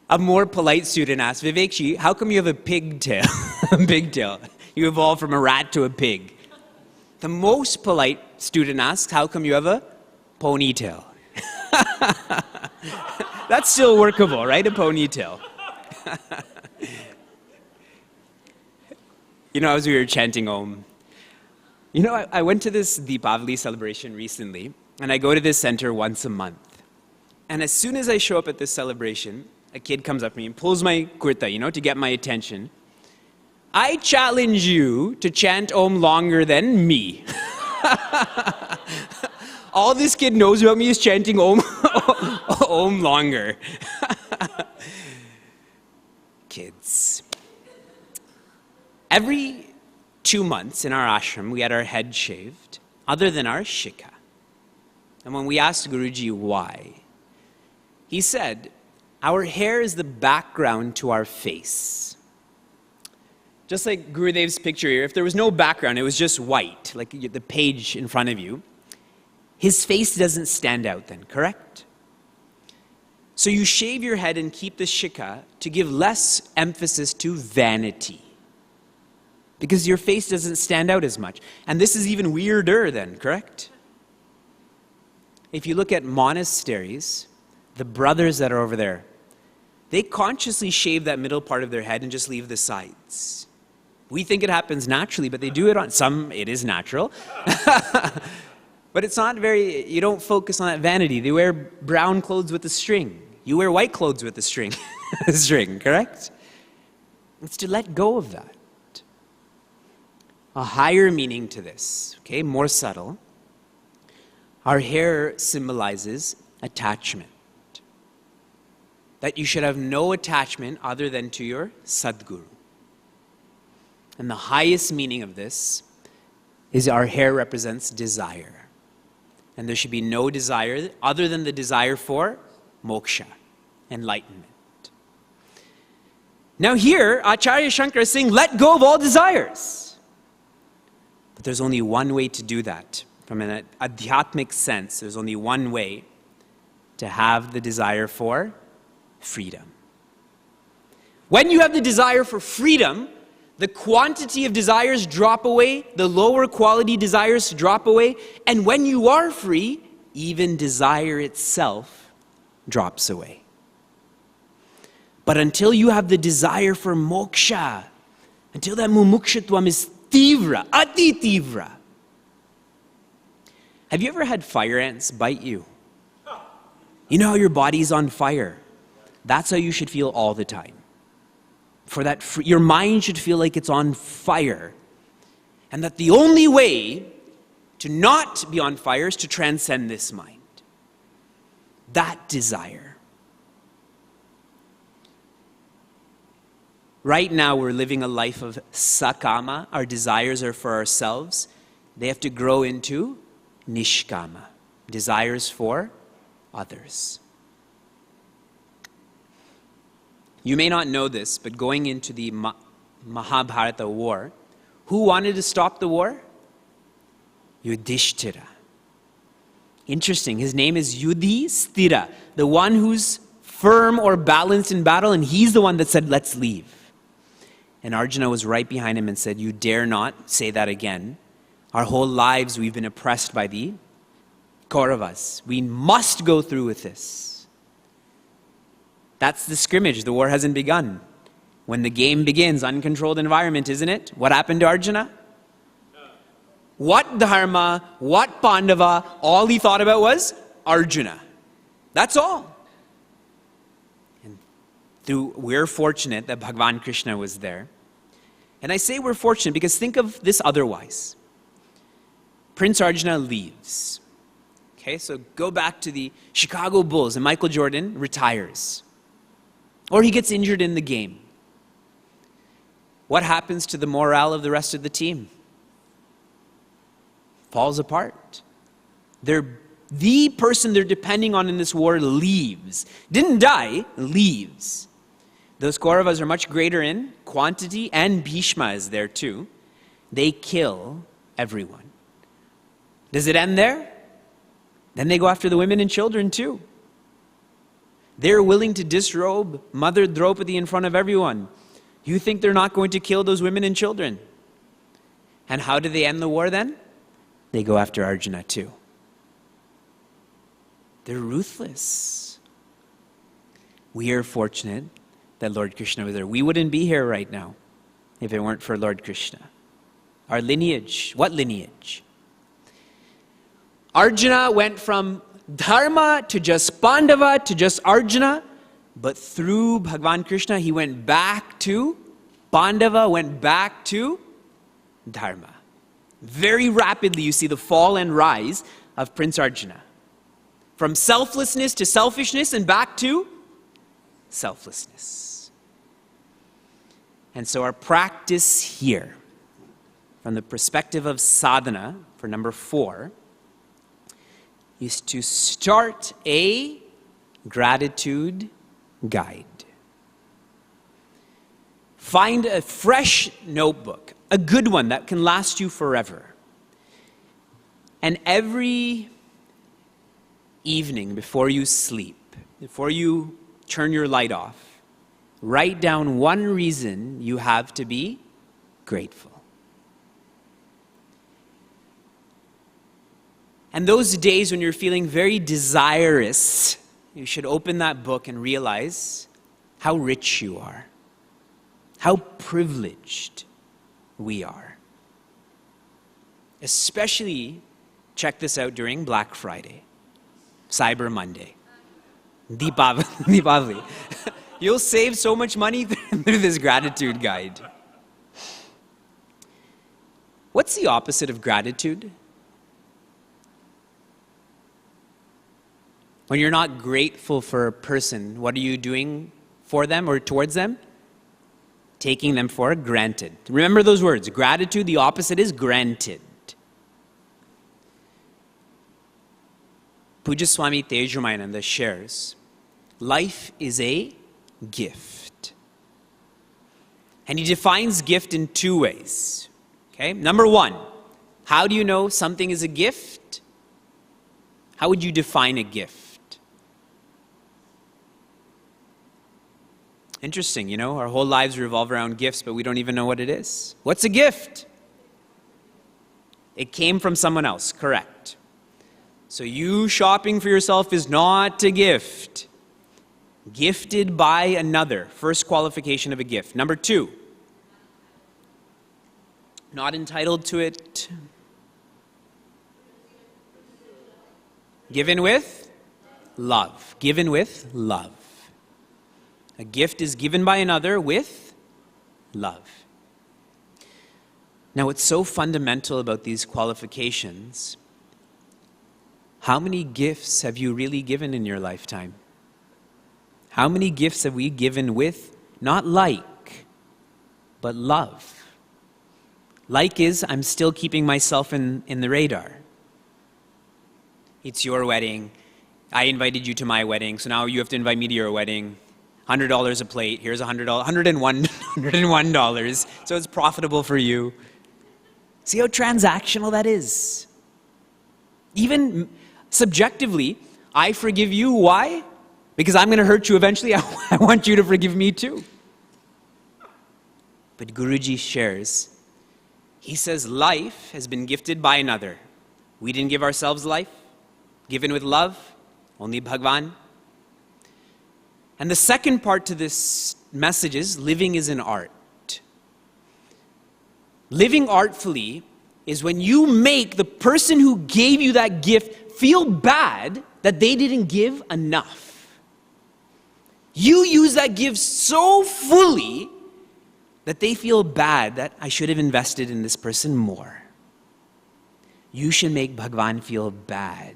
A more polite student asked, Vivekji, how come you have a pigtail? Pigtail. You evolved from a rat to a pig. The most polite student asks, how come you have a ponytail? That's still workable, right? A ponytail. As we were chanting Om, I went to this Deepavali celebration recently, and I go to this center once a month. And as soon as I show up at this celebration, a kid comes up to me and pulls my kurta, to get my attention. I challenge you to chant Om longer than me. All this kid knows about me is chanting Om, Om longer. Kids. Every 2 months in our ashram, we had our head shaved, other than our shika. And when we asked Guruji why, he said, our hair is the background to our face. Just like Gurudev's picture here, if there was no background, it was just white, like the page in front of you, his face doesn't stand out then, correct? So you shave your head and keep the shika to give less emphasis to vanity, because your face doesn't stand out as much. And this is even weirder then, correct? If you look at monasteries, the brothers that are over there, they consciously shave that middle part of their head and just leave the sides. We think it happens naturally, but they do it on some, it is natural. But it's not you don't focus on that vanity. They wear brown clothes with a string. You wear white clothes with a string, correct? It's to let go of that. A higher meaning to this, okay, more subtle. Our hair symbolizes attachment. That you should have no attachment other than to your Sadguru. And the highest meaning of this is our hair represents desire. And there should be no desire other than the desire for moksha, enlightenment. Now here, Acharya Shankara is saying, let go of all desires. But there's only one way to do that. From an adhyatmic sense, there's only one way to have the desire for freedom. When you have the desire for freedom, the quantity of desires drop away, the lower quality desires drop away, and when you are free, even desire itself drops away. But until you have the desire for moksha, until that mumukshutvam is tivra, ati tivra. Have you ever had fire ants bite you? You know how your body's on fire? That's how you should feel all the time. For that, your mind should feel like it's on fire. And that the only way to not be on fire is to transcend this mind. That desire. Right now we're living a life of sakama. Our desires are for ourselves. They have to grow into nishkama. Desires for others. You may not know this, but going into the Mahabharata war, who wanted to stop the war? Yudhishthira. Interesting. His name is Yudhishthira, the one who's firm or balanced in battle, and he's the one that said, let's leave. And Arjuna was right behind him and said, you dare not say that again. Our whole lives we've been oppressed by the Kauravas. We must go through with this. That's the scrimmage. The war hasn't begun. When the game begins, uncontrolled environment, isn't it? What happened to Arjuna? What Dharma, what Pandava, all he thought about was Arjuna. That's all. And we're fortunate that Bhagavan Krishna was there. And I say we're fortunate because think of this otherwise. Prince Arjuna leaves. Okay, so go back to the Chicago Bulls and Michael Jordan retires. Or he gets injured in the game. What happens to the morale of the rest of the team? Falls apart. The person they're depending on in this war leaves. Didn't die, leaves. Those Kauravas are much greater in quantity, and Bhishma is there too. They kill everyone. Does it end there? Then they go after the women and children too. They're willing to disrobe Mother Draupadi in front of everyone. You think they're not going to kill those women and children? And how do they end the war then? They go after Arjuna too. They're ruthless. We are fortunate that Lord Krishna was there. We wouldn't be here right now if it weren't for Lord Krishna. Our lineage. What lineage? Arjuna went from Dharma to just Pandava to just Arjuna, but through Bhagavan Krishna, he went back to Pandava, went back to Dharma. Very rapidly, you see the fall and rise of Prince Arjuna. From selflessness to selfishness and back to selflessness. And so our practice here, from the perspective of sadhana, for number 4, is to start a gratitude guide. Find a fresh notebook, a good one that can last you forever. And every evening before you sleep, before you turn your light off, write down one reason you have to be grateful. And those days when you're feeling very desirous, you should open that book and realize how rich you are, how privileged we are. Especially, check this out during Black Friday, Cyber Monday, Deepavali. You'll save so much money through this gratitude guide. What's the opposite of gratitude? When you're not grateful for a person, what are you doing for them or towards them? Taking them for granted. Remember those words. Gratitude, the opposite is granted. Puja Swami Tejumayananda shares, life is a gift. And he defines gift in 2 ways. Okay? Number 1, how do you know something is a gift? How would you define a gift? Interesting, you know, our whole lives revolve around gifts, but we don't even know what it is. What's a gift? It came from someone else, correct. So you shopping for yourself is not a gift. Gifted by another. First qualification of a gift. Number 2. Not entitled to it. Given with love. Given with love. A gift is given by another with love. Now, what's so fundamental about these qualifications, how many gifts have you really given in your lifetime? How many gifts have we given with, not like, but love? Like is, I'm still keeping myself in the radar. It's your wedding. I invited you to my wedding, so now you have to invite me to your wedding. $100 a plate. Here's $100, $101, so it's profitable for you. See how transactional that is? Even subjectively, I forgive you. Why? Because I'm going to hurt you eventually. I want you to forgive me too. But Guruji shares, he says life has been gifted by another. We didn't give ourselves life. Given with love, only Bhagwan. And the second part to this message is living is an art. Living artfully is when you make the person who gave you that gift feel bad that they didn't give enough. You use that gift so fully that they feel bad that I should have invested in this person more. You should make Bhagwan feel bad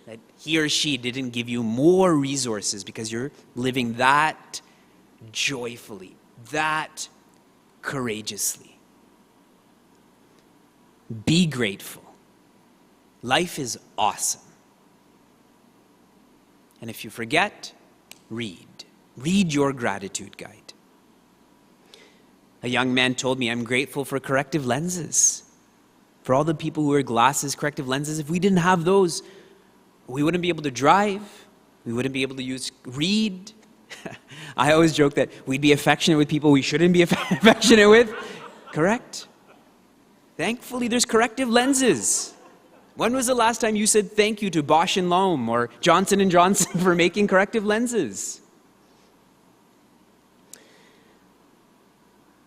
that he or she didn't give you more resources because you're living that joyfully, that courageously. Be grateful. Life is awesome. And if you forget, read. Read your gratitude guide. A young man told me, I'm grateful for corrective lenses. For all the people who wear glasses, corrective lenses, if we didn't have those, we wouldn't be able to drive. We wouldn't be able to read. I always joke that we'd be affectionate with people we shouldn't be affectionate with. Correct? Thankfully, there's corrective lenses. When was the last time you said thank you to Bosch & Lomb or Johnson & Johnson for making corrective lenses?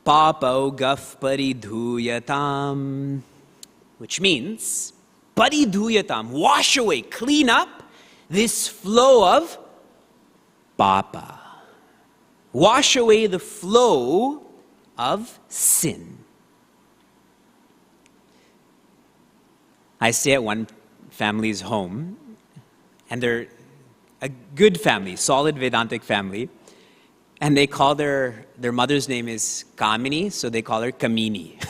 Papa gaf paridhuyatam, which means paridhuyatam, wash away, clean up this flow of papa. Wash away the flow of sin. I stay at one family's home, and they're a good family, solid Vedantic family, and they call their mother's name is Kamini, so they call her Kamini.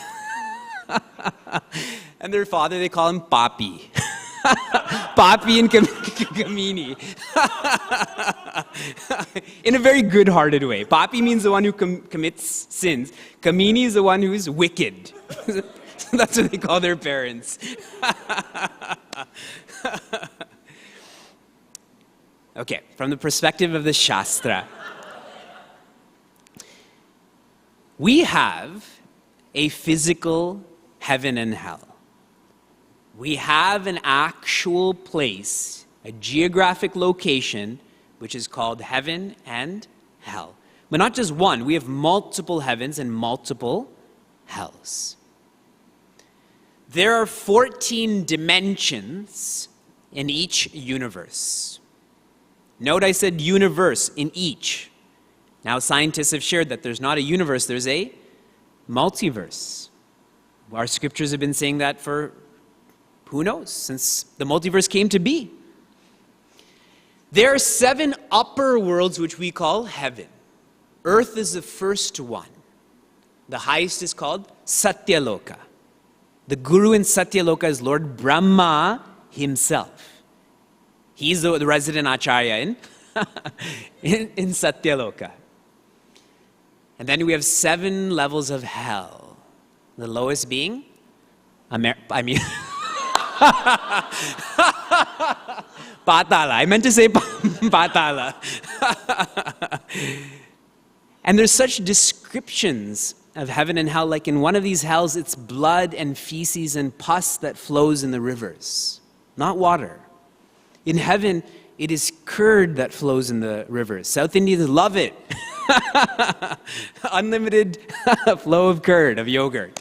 And their father, they call him Papi. Papi and Kamini. In a very good-hearted way. Papi means the one who commits sins. Kamini is the one who is wicked. That's what they call their parents. Okay, from the perspective of the Shastra, we have a physical heaven and hell. We have an actual place, a geographic location, which is called heaven and hell. But not just one, we have multiple heavens and multiple hells. There are 14 dimensions in each universe. Note I said universe, in each. Now scientists have shared that there's not a universe, there's a multiverse. Our scriptures have been saying that for, who knows, since the multiverse came to be. There are 7 upper worlds which we call heaven. Earth is the first one. The highest is called Satyaloka. The guru in Satyaloka is Lord Brahma himself. He's the resident Acharya in Satyaloka. And then we have 7 levels of hell. The lowest being, Patala. I meant to say Patala. And there's such descriptions of heaven and hell, like in one of these hells, it's blood and feces and pus that flows in the rivers, not water. In heaven, it is curd that flows in the rivers. South Indians love it. Unlimited flow of curd, of yogurt.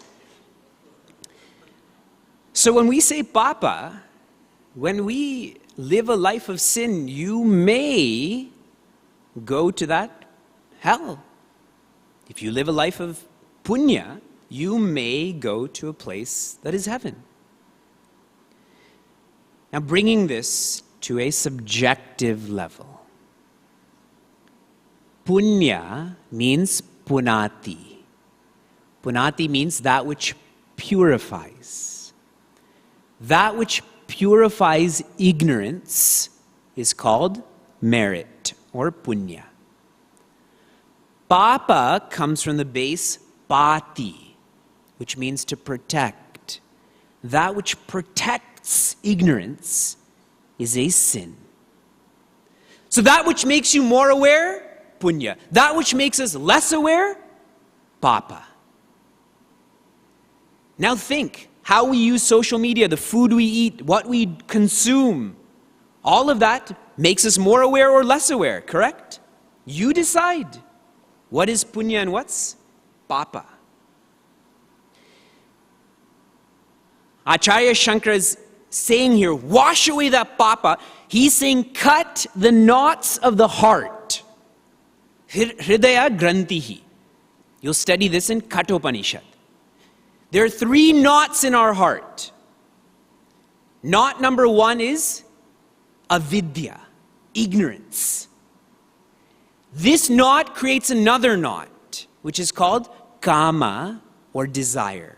So when we say papa, when we live a life of sin, you may go to that hell. If you live a life of punya, you may go to a place that is heaven. Now, bringing this to a subjective level. Punya means punati. Punati means that which purifies. That which purifies ignorance is called merit or punya. Papa comes from the base pati, which means to protect. That which protects ignorance is a sin. So that which makes you more aware, punya. That which makes us less aware, papa. Now think, how we use social media, the food we eat, what we consume, all of that makes us more aware or less aware, correct? You decide what is punya and what's papa. Acharya Shankara is saying here, wash away that papa. He's saying, cut the knots of the heart. Hridaya grantihi. You'll study this in Kathopanishad. There are 3 knots in our heart. Knot number 1 is avidya, ignorance. This knot creates another knot, which is called kama, or desire.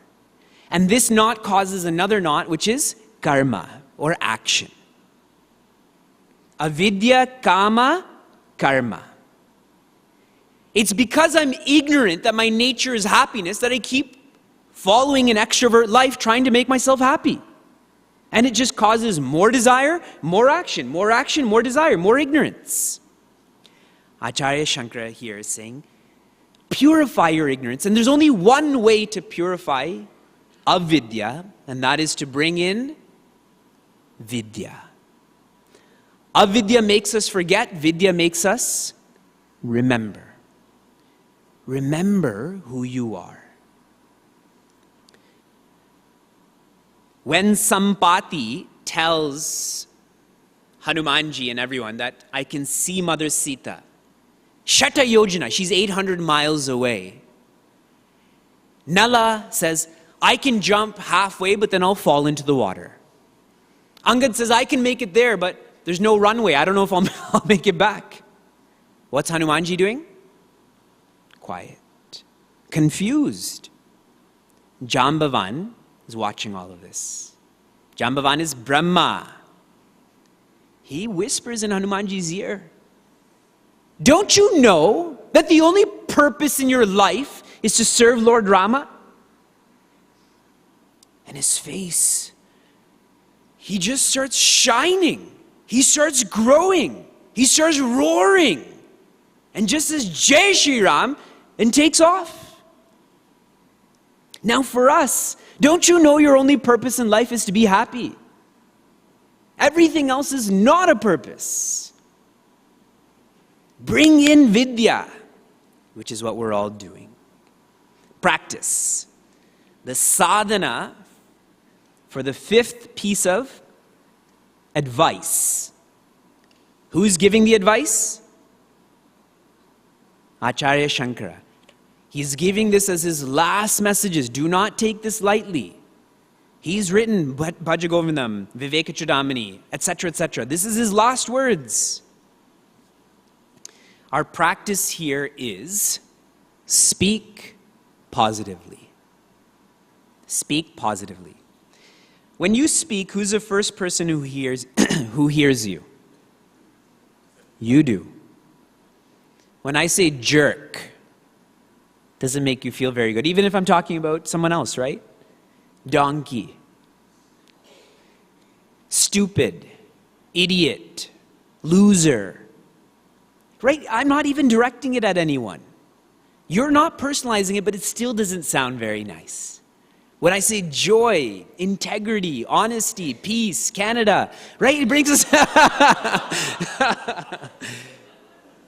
And this knot causes another knot, which is karma, or action. Avidya, kama, karma. It's because I'm ignorant that my nature is happiness that I keep following an extrovert life, trying to make myself happy. And it just causes more desire, more action, more desire, more ignorance. Acharya Shankara here is saying, purify your ignorance. And there's only one way to purify avidya, and that is to bring in vidya. Avidya makes us forget, vidya makes us remember. Remember who you are. When Sampati tells Hanumanji and everyone that I can see Mother Sita, Shata Yojana, she's 800 miles away. Nala says, I can jump halfway, but then I'll fall into the water. Angad says, I can make it there, but there's no runway. I don't know if I'll make it back. What's Hanumanji doing? Quiet. Confused. Jambavan is watching all of this. Jambavan is Brahma. He whispers in Hanumanji's ear, don't you know that the only purpose in your life is to serve Lord Rama? And his face, he just starts shining. He starts growing. He starts roaring. And just says, Jai Shri Ram, and takes off. Now for us, don't you know your only purpose in life is to be happy? Everything else is not a purpose. Bring in vidya, which is what we're all doing. Practice. The sadhana for the 5th piece of advice. Who's giving the advice? Acharya Shankara. He's giving this as his last messages. Do not take this lightly. He's written Bhajagovindam, Vivek, etc., etc. This is his last words. Our practice here is speak positively. Speak positively. When you speak, who's the first person who hears you? You do. When I say jerk, doesn't make you feel very good, even if I'm talking about someone else, right? Donkey, stupid, idiot, loser, right? I'm not even directing it at anyone. You're not personalizing it, but it still doesn't sound very nice. When I say joy, integrity, honesty, peace, Canada, right? It brings us,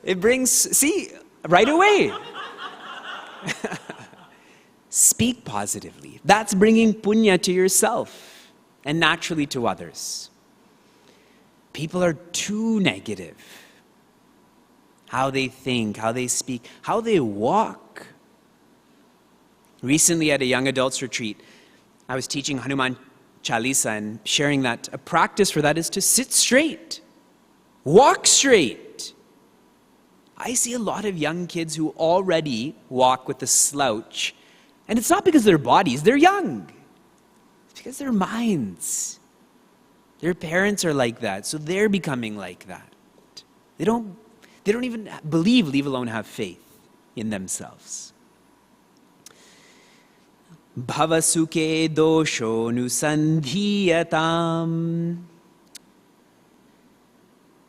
it brings, see, right away. Speak positively. That's bringing punya to yourself and naturally to others. People are too negative. How they think, how they speak, how they walk. Recently at a young adults retreat, I was teaching Hanuman Chalisa and sharing that a practice for that is to sit straight, walk straight. I see a lot of young kids who already walk with a slouch, and it's not because of their bodies, they're young. It's because their minds. Their parents are like that, so they're becoming like that. They don't even believe, leave alone have faith in themselves. Bhavasuke dosho nusandhiyatam.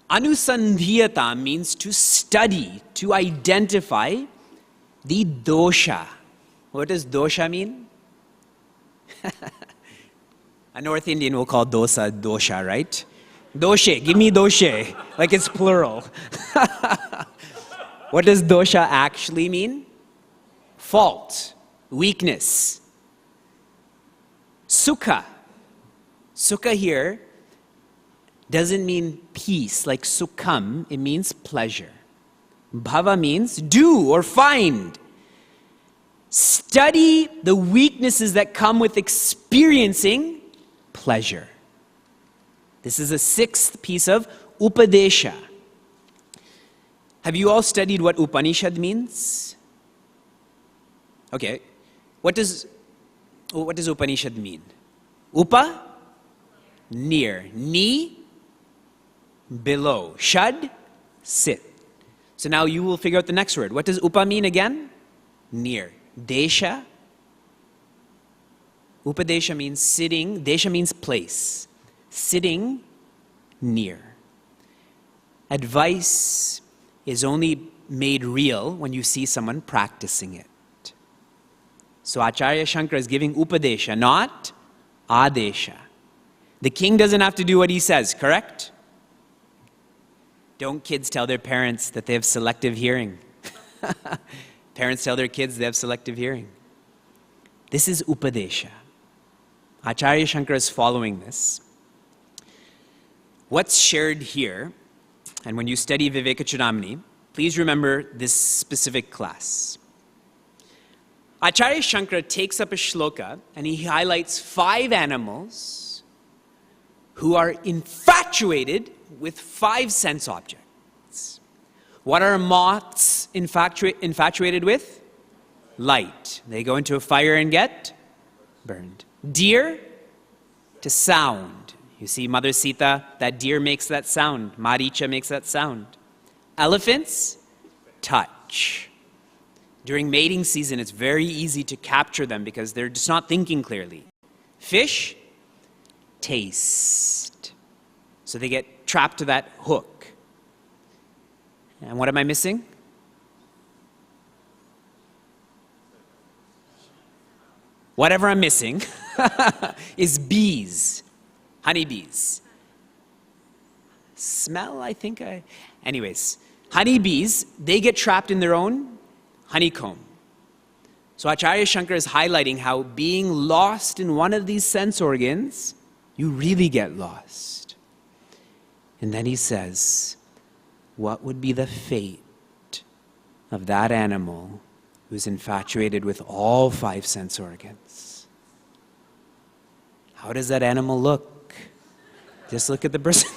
Anusandhiyatam means to study, to identify the dosha. What does dosha mean? A North Indian will call dosa dosha, right? Doshe, give me doshe, like it's plural. What does dosha actually mean? Fault, weakness. Sukha. Sukha here doesn't mean peace, like sukham, it means pleasure. Bhava means do or find. Study the weaknesses that come with experiencing pleasure. This is a sixth piece of Upadesha. Have you all studied what Upanishad means? Okay. What does Upanishad mean? Upa, near. Ni, below. Shad, sit. So now you will figure out the next word. What does Upa mean again? Near. Desha. Upadesha means sitting. Desha means place. Sitting near. Advice is only made real when you see someone practicing it. So Acharya Shankara is giving Upadesha, not Adesha. The king doesn't have to do what he says, correct? Don't kids tell their parents that they have selective hearing? Parents tell their kids they have selective hearing. This is Upadesha. Acharya Shankara is following this. What's shared here, and when you study Vivekachudamani, please remember this specific class. Acharya Shankara takes up a shloka and he highlights 5 animals who are infatuated with 5 sense objects. What are moths infatuated with? Light. They go into a fire and get burned. Deer, to sound. You see Mother Sita, that deer makes that sound. Maricha makes that sound. Elephants, touch. During mating season, it's very easy to capture them because they're just not thinking clearly. Fish, taste. So they get trapped to that hook. And what am I missing? Whatever I'm missing is bees, honeybees. Smell, anyways, honeybees, they get trapped in their own honeycomb. So Acharya Shankara is highlighting how being lost in one of these sense organs, you really get lost. And then he says, what would be the fate of that animal who's infatuated with all 5 sense organs? How does that animal look? Just look at the person.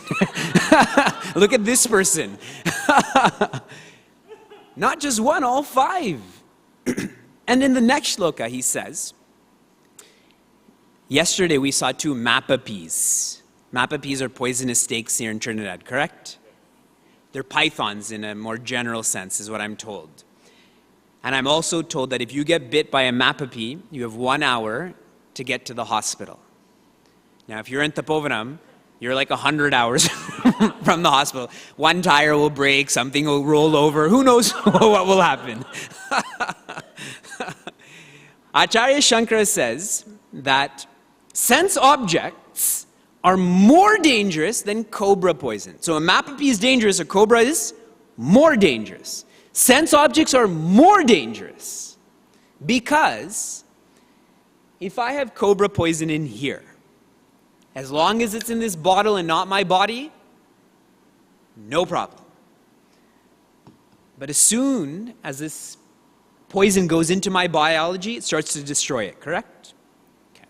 Look at this person. Not just one, all 5. And in the next shloka, he says, yesterday we saw 2 mappa peas. Mappa peas are poisonous snakes here in Trinidad, correct? They're pythons in a more general sense, is what I'm told. And I'm also told that if you get bit by a mappa pea, you have 1 hour to get to the hospital. Now, if you're in Tapovanam, you're like 100 hours from the hospital. One tire will break, something will roll over. Who knows what will happen? Acharya Shankara says that sense objects are more dangerous than cobra poison. So a mapapee is dangerous, a cobra is more dangerous. Sense objects are more dangerous because if I have cobra poison in here, as long as it's in this bottle and not my body, no problem. But as soon as this poison goes into my biology, it starts to destroy it, correct? Okay.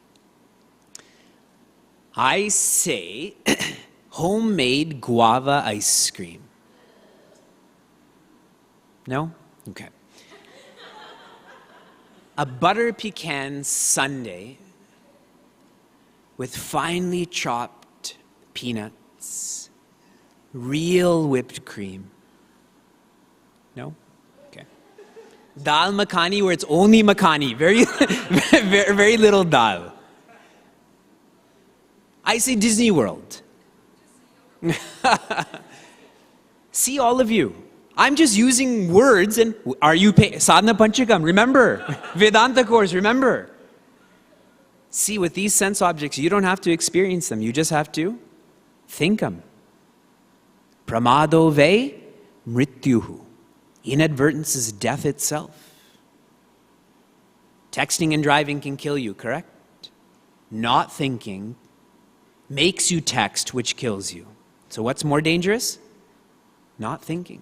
I say homemade guava ice cream. No? Okay. A butter pecan sundae with finely chopped peanuts, real whipped cream. No? Okay. Dal makhani where it's only makhani, very, very little dal. I say Disney World. See, all of you. I'm just using words and are you Sadhanapanchakam, remember? Vedanta course, remember? See, with these sense objects, you don't have to experience them. You just have to think them. Pramado ve mrityuhu. Inadvertence is death itself. Texting and driving can kill you, correct? Not thinking makes you text, which kills you. So what's more dangerous? Not thinking.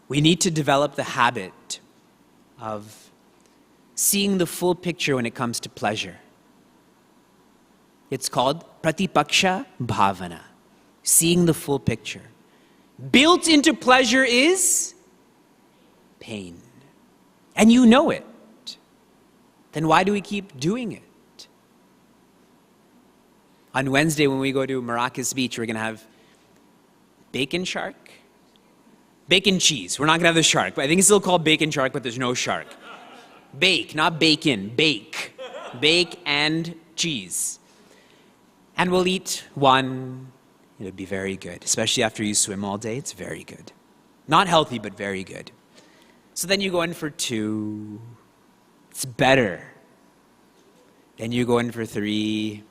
We need to develop the habit of seeing the full picture when it comes to pleasure. It's called pratipaksha bhavana, seeing the full picture. Built into pleasure is pain. And you know it. Then why do we keep doing it? On Wednesday when we go to Maracas Beach, we're going to have bacon shark. Bacon cheese. We're not going to have the shark, but I think it's still called bacon shark, but there's no shark. Bake, not bacon, bake. Bake and cheese. And we'll eat one. It'll be very good, especially after you swim all day. It's very good. Not healthy, but very good. So then you go in for 2. It's better. Then you go in for 3.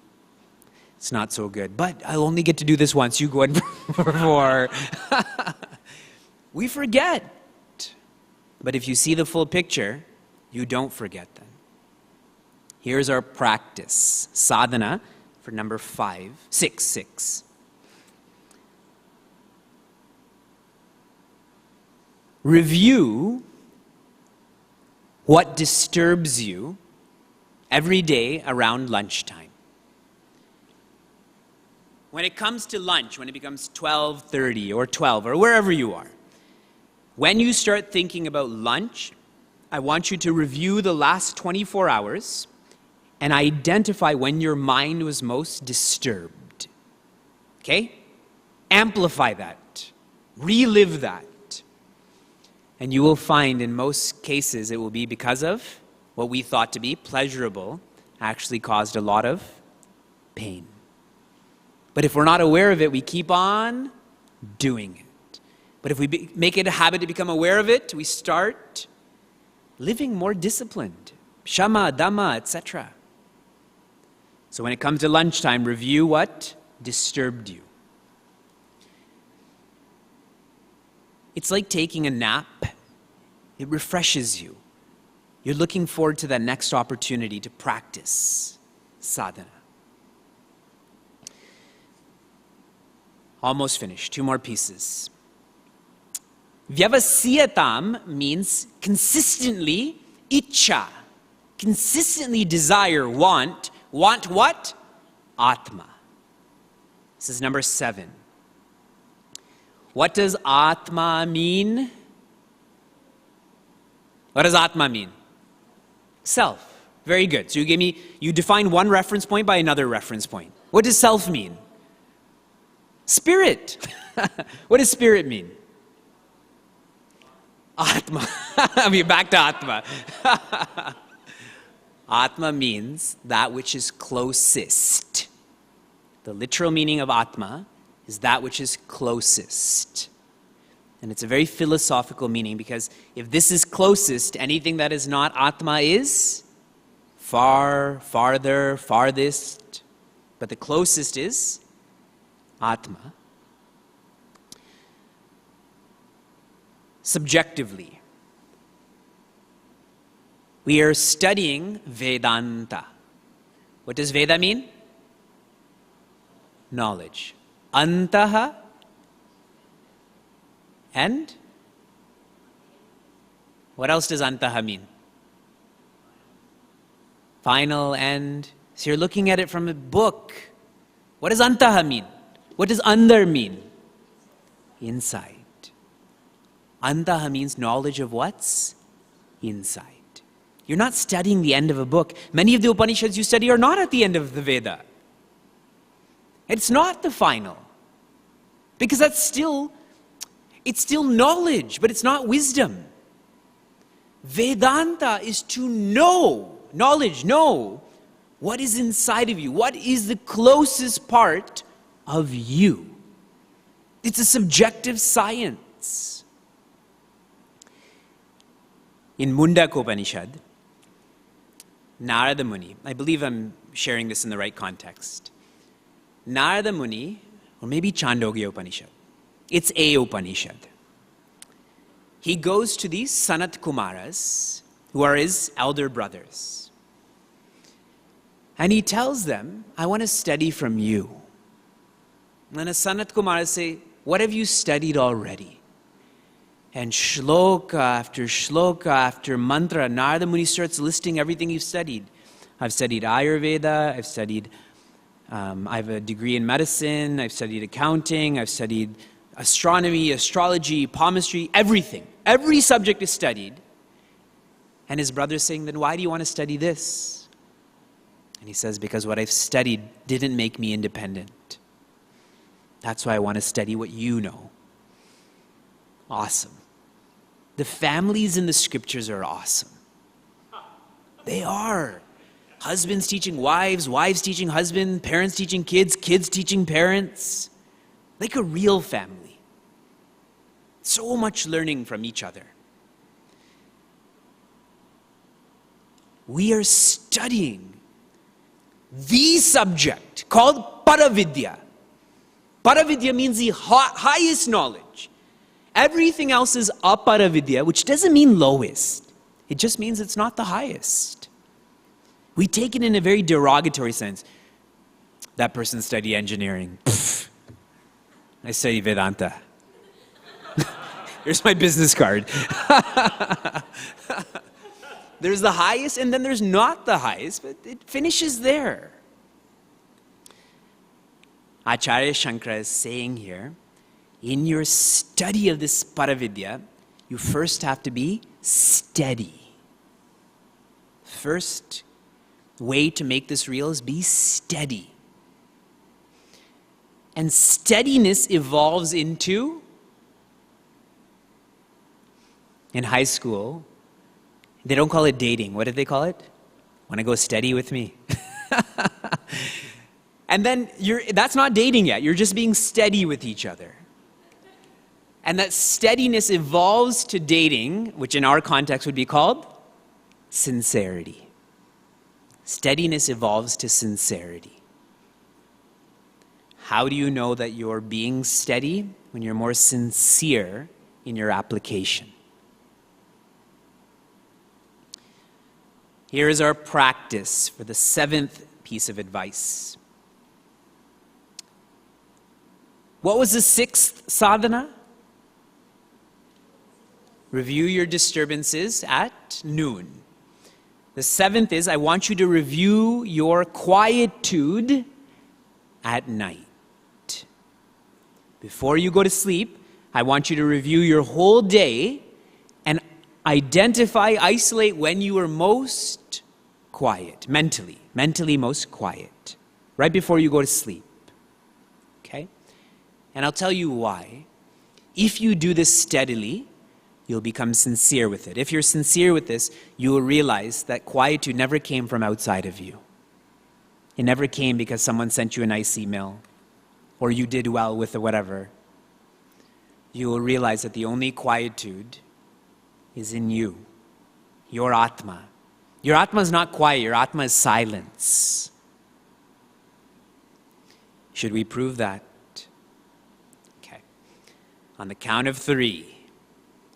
It's not so good. But I'll only get to do this once. You go in for 4. We forget. But if you see the full picture, you don't forget them. Here's our practice. Sadhana for number 6. Review what disturbs you every day around lunchtime. When it comes to lunch, when it becomes 12:30 or 12 or wherever you are, when you start thinking about lunch, I want you to review the last 24 hours and identify when your mind was most disturbed. Okay? Amplify that. Relive that. And you will find in most cases it will be because of what we thought to be pleasurable actually caused a lot of pain. But if we're not aware of it, we keep on doing it. But if we make it a habit to become aware of it, we start living more disciplined. Shama, Dhamma, etc. So when it comes to lunchtime, review what disturbed you. It's like taking a nap. It refreshes you. You're looking forward to that next opportunity to practice sadhana. Almost finished. 2 more pieces. Vyavasiyatam means consistently icha. Consistently desire, want. Want what? Atma. This is number 7. What does Atma mean? What does Atma mean? Self. Very good. So you define one reference point by another reference point. What does self mean? Spirit. What does spirit mean? Atma. We're back to Atma. Atma means that which is closest. The literal meaning of Atma is that which is closest. And it's a very philosophical meaning, because if this is closest, anything that is not Atma is far, farther, farthest. But the closest is Atma. Subjectively, we are studying Vedanta. What does Veda mean? Knowledge. Antaha and what else does Antaha mean? Final end. So you're looking at it from a book. What does Antaha mean? What does Andar mean? Inside. Antaha means knowledge of what's inside. You're not studying the end of a book. Many of the Upanishads you study are not at the end of the Veda. It's not the final. Because it's still knowledge, but it's not wisdom. Vedanta is to know, knowledge, know what is inside of you. What is the closest part of you? It's a subjective science. In Mundaka Upanishad, Narada Muni, I believe I'm sharing this in the right context. Narada Muni, or maybe Chandogya Upanishad, it's a Upanishad. He goes to these Sanat Kumaras, who are his elder brothers. And he tells them, I want to study from you. And the Sanat Kumaras say, what have you studied already? And shloka after mantra, Narada Muni starts listing everything you've studied. I've studied Ayurveda, I have a degree in medicine, I've studied accounting, I've studied astronomy, astrology, palmistry, everything. Every subject is studied. And his brother's saying, then why do you want to study this? And he says, because what I've studied didn't make me independent. That's why I want to study what you know. Awesome. The families in the scriptures are awesome. They are. Husbands teaching wives, wives teaching husbands, parents teaching kids, kids teaching parents. Like a real family. So much learning from each other. We are studying the subject called Paravidya. Paravidya means the highest knowledge. Everything else is aparavidya, which doesn't mean lowest. It just means it's not the highest. We take it in a very derogatory sense. That person studied engineering. Pfft. I study Vedanta. Here's my business card. There's the highest and then there's not the highest, but it finishes there. Acharya Shankara is saying here, in your study of this Paravidya, you first have to be steady. First way to make this real is be steady. And steadiness evolves into, in high school, they don't call it dating. What did they call it? Want to go steady with me? And then that's not dating yet. You're just being steady with each other. And that steadiness evolves to dating, which in our context would be called sincerity. Steadiness evolves to sincerity. How do you know that you're being steady? When you're more sincere in your application. Here is our practice for the 7th piece of advice. What was the 6th sadhana? Review your disturbances at noon. The 7th is, I want you to review your quietude at night. Before you go to sleep, I want you to review your whole day and identify, isolate when you are most quiet, mentally most quiet, right before you go to sleep. Okay? And I'll tell you why. If you do this steadily, you'll become sincere with it. If you're sincere with this, you will realize that quietude never came from outside of you. It never came because someone sent you a nice email or you did well with the whatever. you will realize that the only quietude is in you, your Atma. Your Atma is not quiet, your Atma is silence. Should we prove that? Okay. On the count of 3,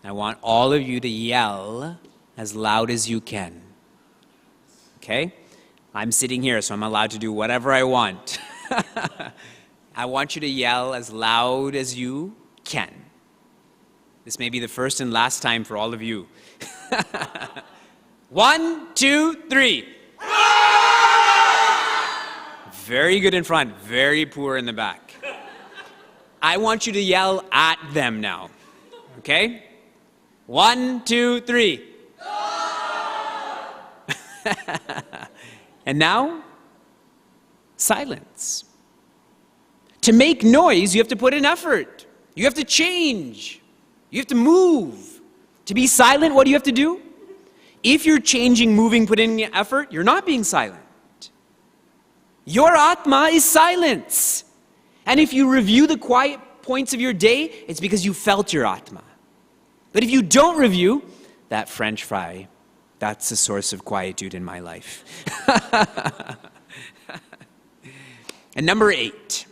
I want all of you to yell as loud as you can. Okay? I'm sitting here, so I'm allowed to do whatever I want. I want you to yell as loud as you can. This may be the first and last time for all of you. 1, 2, 3. Very good in front, very poor in the back. I want you to yell at them now. Okay? 1, 2, 3. And now, silence. To make noise, you have to put in effort. You have to change. You have to move. To be silent, what do you have to do? If you're changing, moving, putting in effort, you're not being silent. Your Atma is silence. And if you review the quiet points of your day, it's because you felt your Atma. But if you don't review, that French fry, that's the source of quietude in my life. And number 8.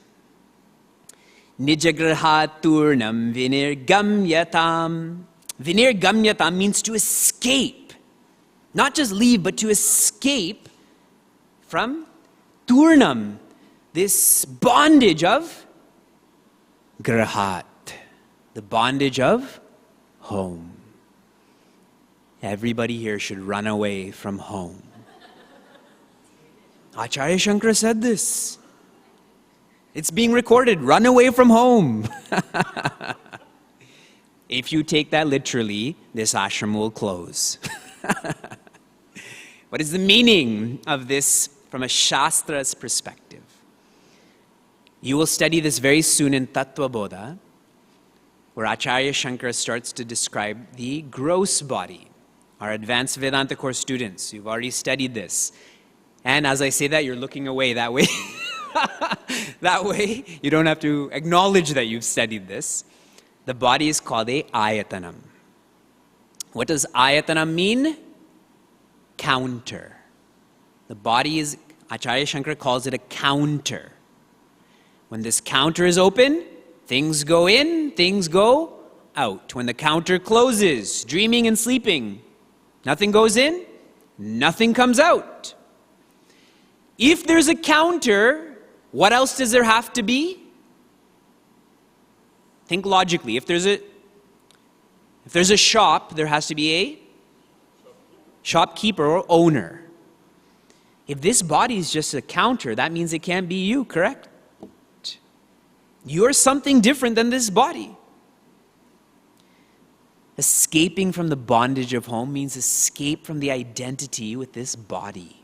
Nijagrahaturnam vinirgamyatam. Vinirgamyatam means to escape. Not just leave, but to escape from turnam, this bondage of grahat, the bondage of home. Everybody here should run away from home. Acharya Shankara said this. It's being recorded. Run away from home. If you take that literally, this ashram will close. What is the meaning of this from a Shastra's perspective? You will study this very soon in Tattva Bodha, where Acharya Shankara starts to describe the gross body. Our advanced Vedanta course students, you've already studied this. And as I say that, you're looking away that way. That way, you don't have to acknowledge that you've studied this. The body is called a ayatanam. What does ayatanam mean? Counter. The body is, Acharya Shankara calls it a counter. When this counter is open, things go in, things go out. When the counter closes, dreaming and sleeping, nothing goes in, nothing comes out. If there's a counter, what else does there have to be? Think logically. If there's a shop, there has to be a shopkeeper or owner. If this body is just a counter, that means it can't be you, correct? You're something different than this body. Escaping from the bondage of home means escape from the identity with this body.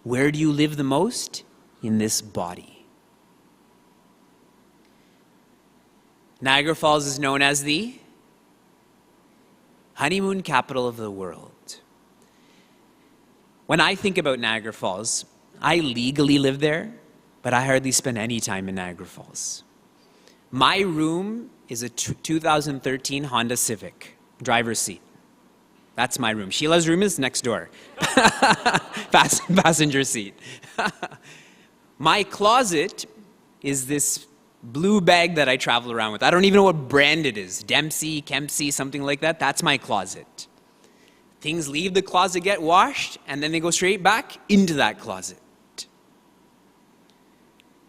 Where do you live the most? In this body. Niagara Falls is known as the honeymoon capital of the world. When I think about Niagara Falls, I legally live there, but I hardly spend any time in Niagara Falls. My room is a 2013 Honda Civic, driver's seat. That's my room. Sheila's room is next door. Passenger seat. My closet is this blue bag that I travel around with. I don't even know what brand it is. Dempsey, Kempsey, something like that. That's my closet. Things leave the closet, get washed, and then they go straight back into that closet.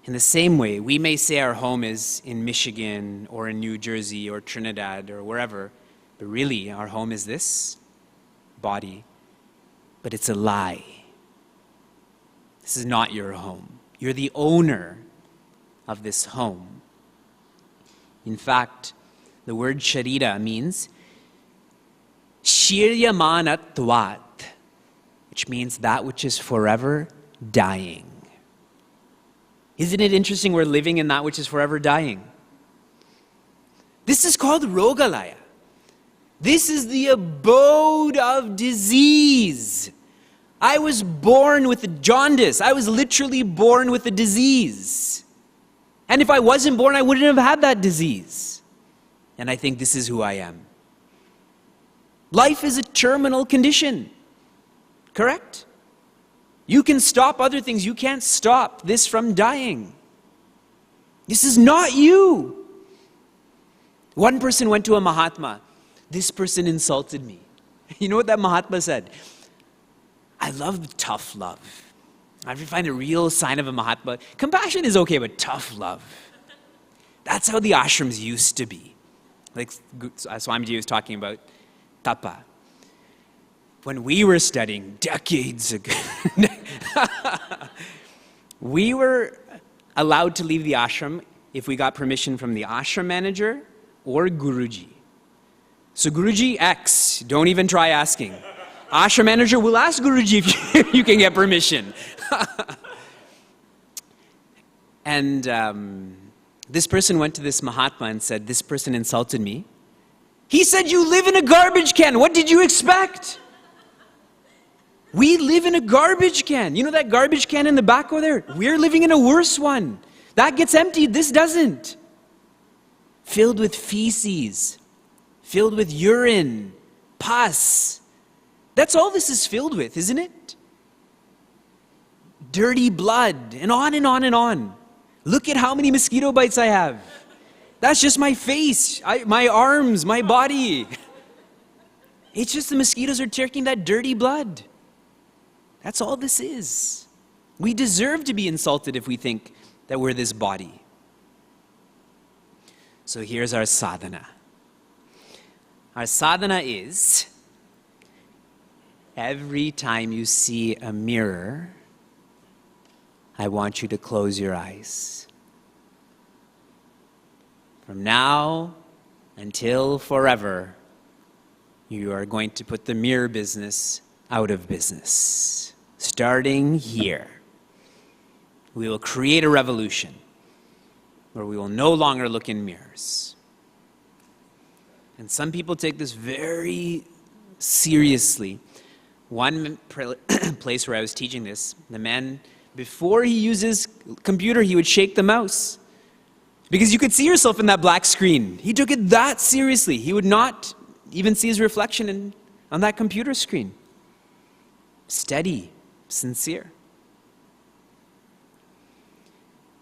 In the same way, we may say our home is in Michigan or in New Jersey or Trinidad or wherever, but really our home is this body. But it's a lie. This is not your home. You're the owner of this home. In fact, the word sharira means shiryamanatvat, which means that which is forever dying. Isn't it interesting we're living in that which is forever dying? This is called rogalaya. This is the abode of disease. I was born with a jaundice. I was literally born with a disease. And if I wasn't born, I wouldn't have had that disease. and I think this is who I am. Life is a terminal condition, correct? You can stop other things. You can't stop this from dying. This is not you. One person went to a Mahatma. This person insulted me. You know what that Mahatma said? I love tough love. I find a real sign of a Mahatma. Compassion is okay, but tough love. That's how the ashrams used to be. Like Swamiji was talking about tapa. When we were studying decades ago, we were allowed to leave the ashram if we got permission from the ashram manager or Guruji. So Guruji X, don't even try asking. Ashram manager will ask Guruji if you can get permission. And this person went to this Mahatma and said, this person insulted me. He said, you live in a garbage can. What did you expect? We live in a garbage can. You know that garbage can in the back over there? We're living in a worse one. That gets emptied. This doesn't. Filled with feces. Filled with urine. Pus. That's all this is filled with, isn't it? Dirty blood. And on and on and on. Look at how many mosquito bites I have. That's just my face, my arms, my body. It's just the mosquitoes are taking that dirty blood. That's all this is. We deserve to be insulted if we think that we're this body. So here's our sadhana. Our sadhana is, every time you see a mirror, I want you to close your eyes. From now until forever, you are going to put the mirror business out of business. Starting here, we will create a revolution where we will no longer look in mirrors. And some people take this very seriously. One place where I was teaching this, the man, before he used his computer, he would shake the mouse. Because you could see yourself in that black screen. He took it that seriously. He would not even see his reflection on that computer screen. Steady, sincere.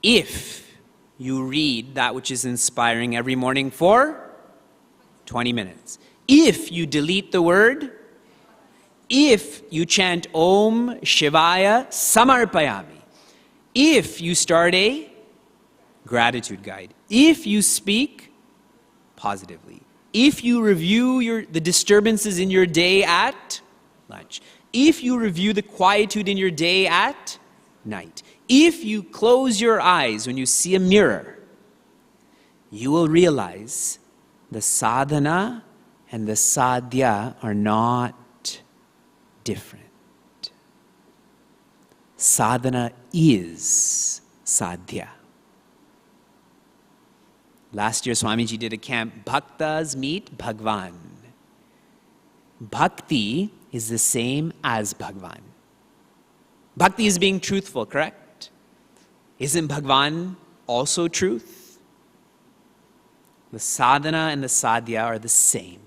If you read that which is inspiring every morning for 20 minutes. If you delete the word, if you chant Om Shivaya Samarpayami, if you start a gratitude guide, if you speak positively, if you review the disturbances in your day at lunch, if you review the quietude in your day at night, if you close your eyes when you see a mirror, you will realize the sadhana and the sadhya are not different. Sadhana is sadhya. Last year, Swamiji did a camp, Bhaktas Meet Bhagwan. Bhakti is the same as Bhagwan. Bhakti is being truthful, correct? Isn't Bhagwan also truth? The sadhana and the sadhya are the same.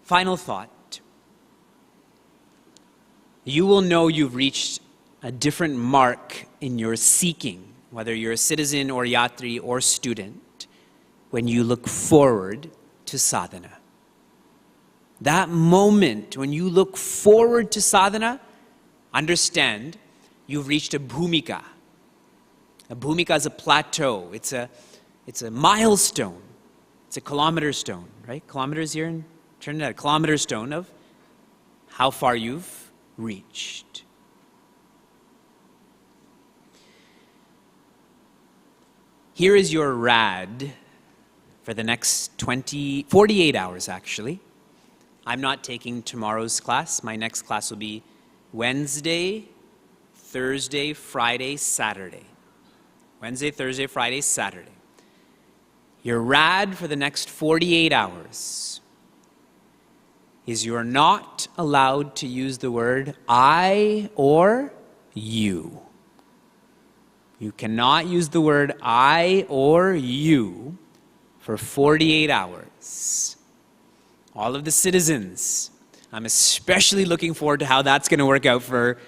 Final thought. You will know you've reached a different mark in your seeking, whether you're a citizen or yatri or student, when you look forward to sadhana. That moment when you look forward to sadhana, understand you've reached a bhumika. A bhumika is a plateau. It's a milestone. It's a kilometer stone, right? Kilometers here in Trinidad. A kilometer stone of how far you've reached. Here is your rad for the next 48 hours actually. I'm not taking tomorrow's class. My next class will be Wednesday, Thursday, Friday, Saturday. Wednesday, Thursday, Friday, Saturday. Your rad for the next 48 hours is you're not allowed to use the word I or you. You cannot use the word I or you for 48 hours. All of the citizens, I'm especially looking forward to how that's going to work out for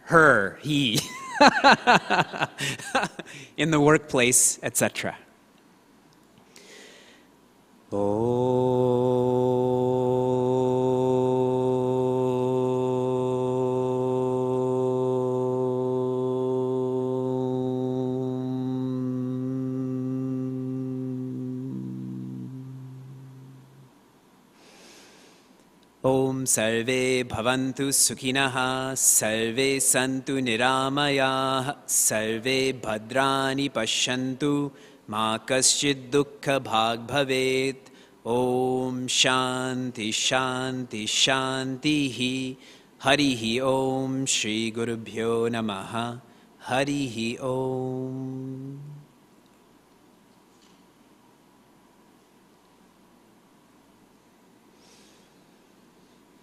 her, he, in the workplace, etc. Om sarve bhavantu sukhinah, sarve santu niramayah, sarve bhadrani pashyantu, ma kaschid dukkha bhag bhavet. Om shanti shanti shanti harihi om shri gurubhyo namaha harihi om.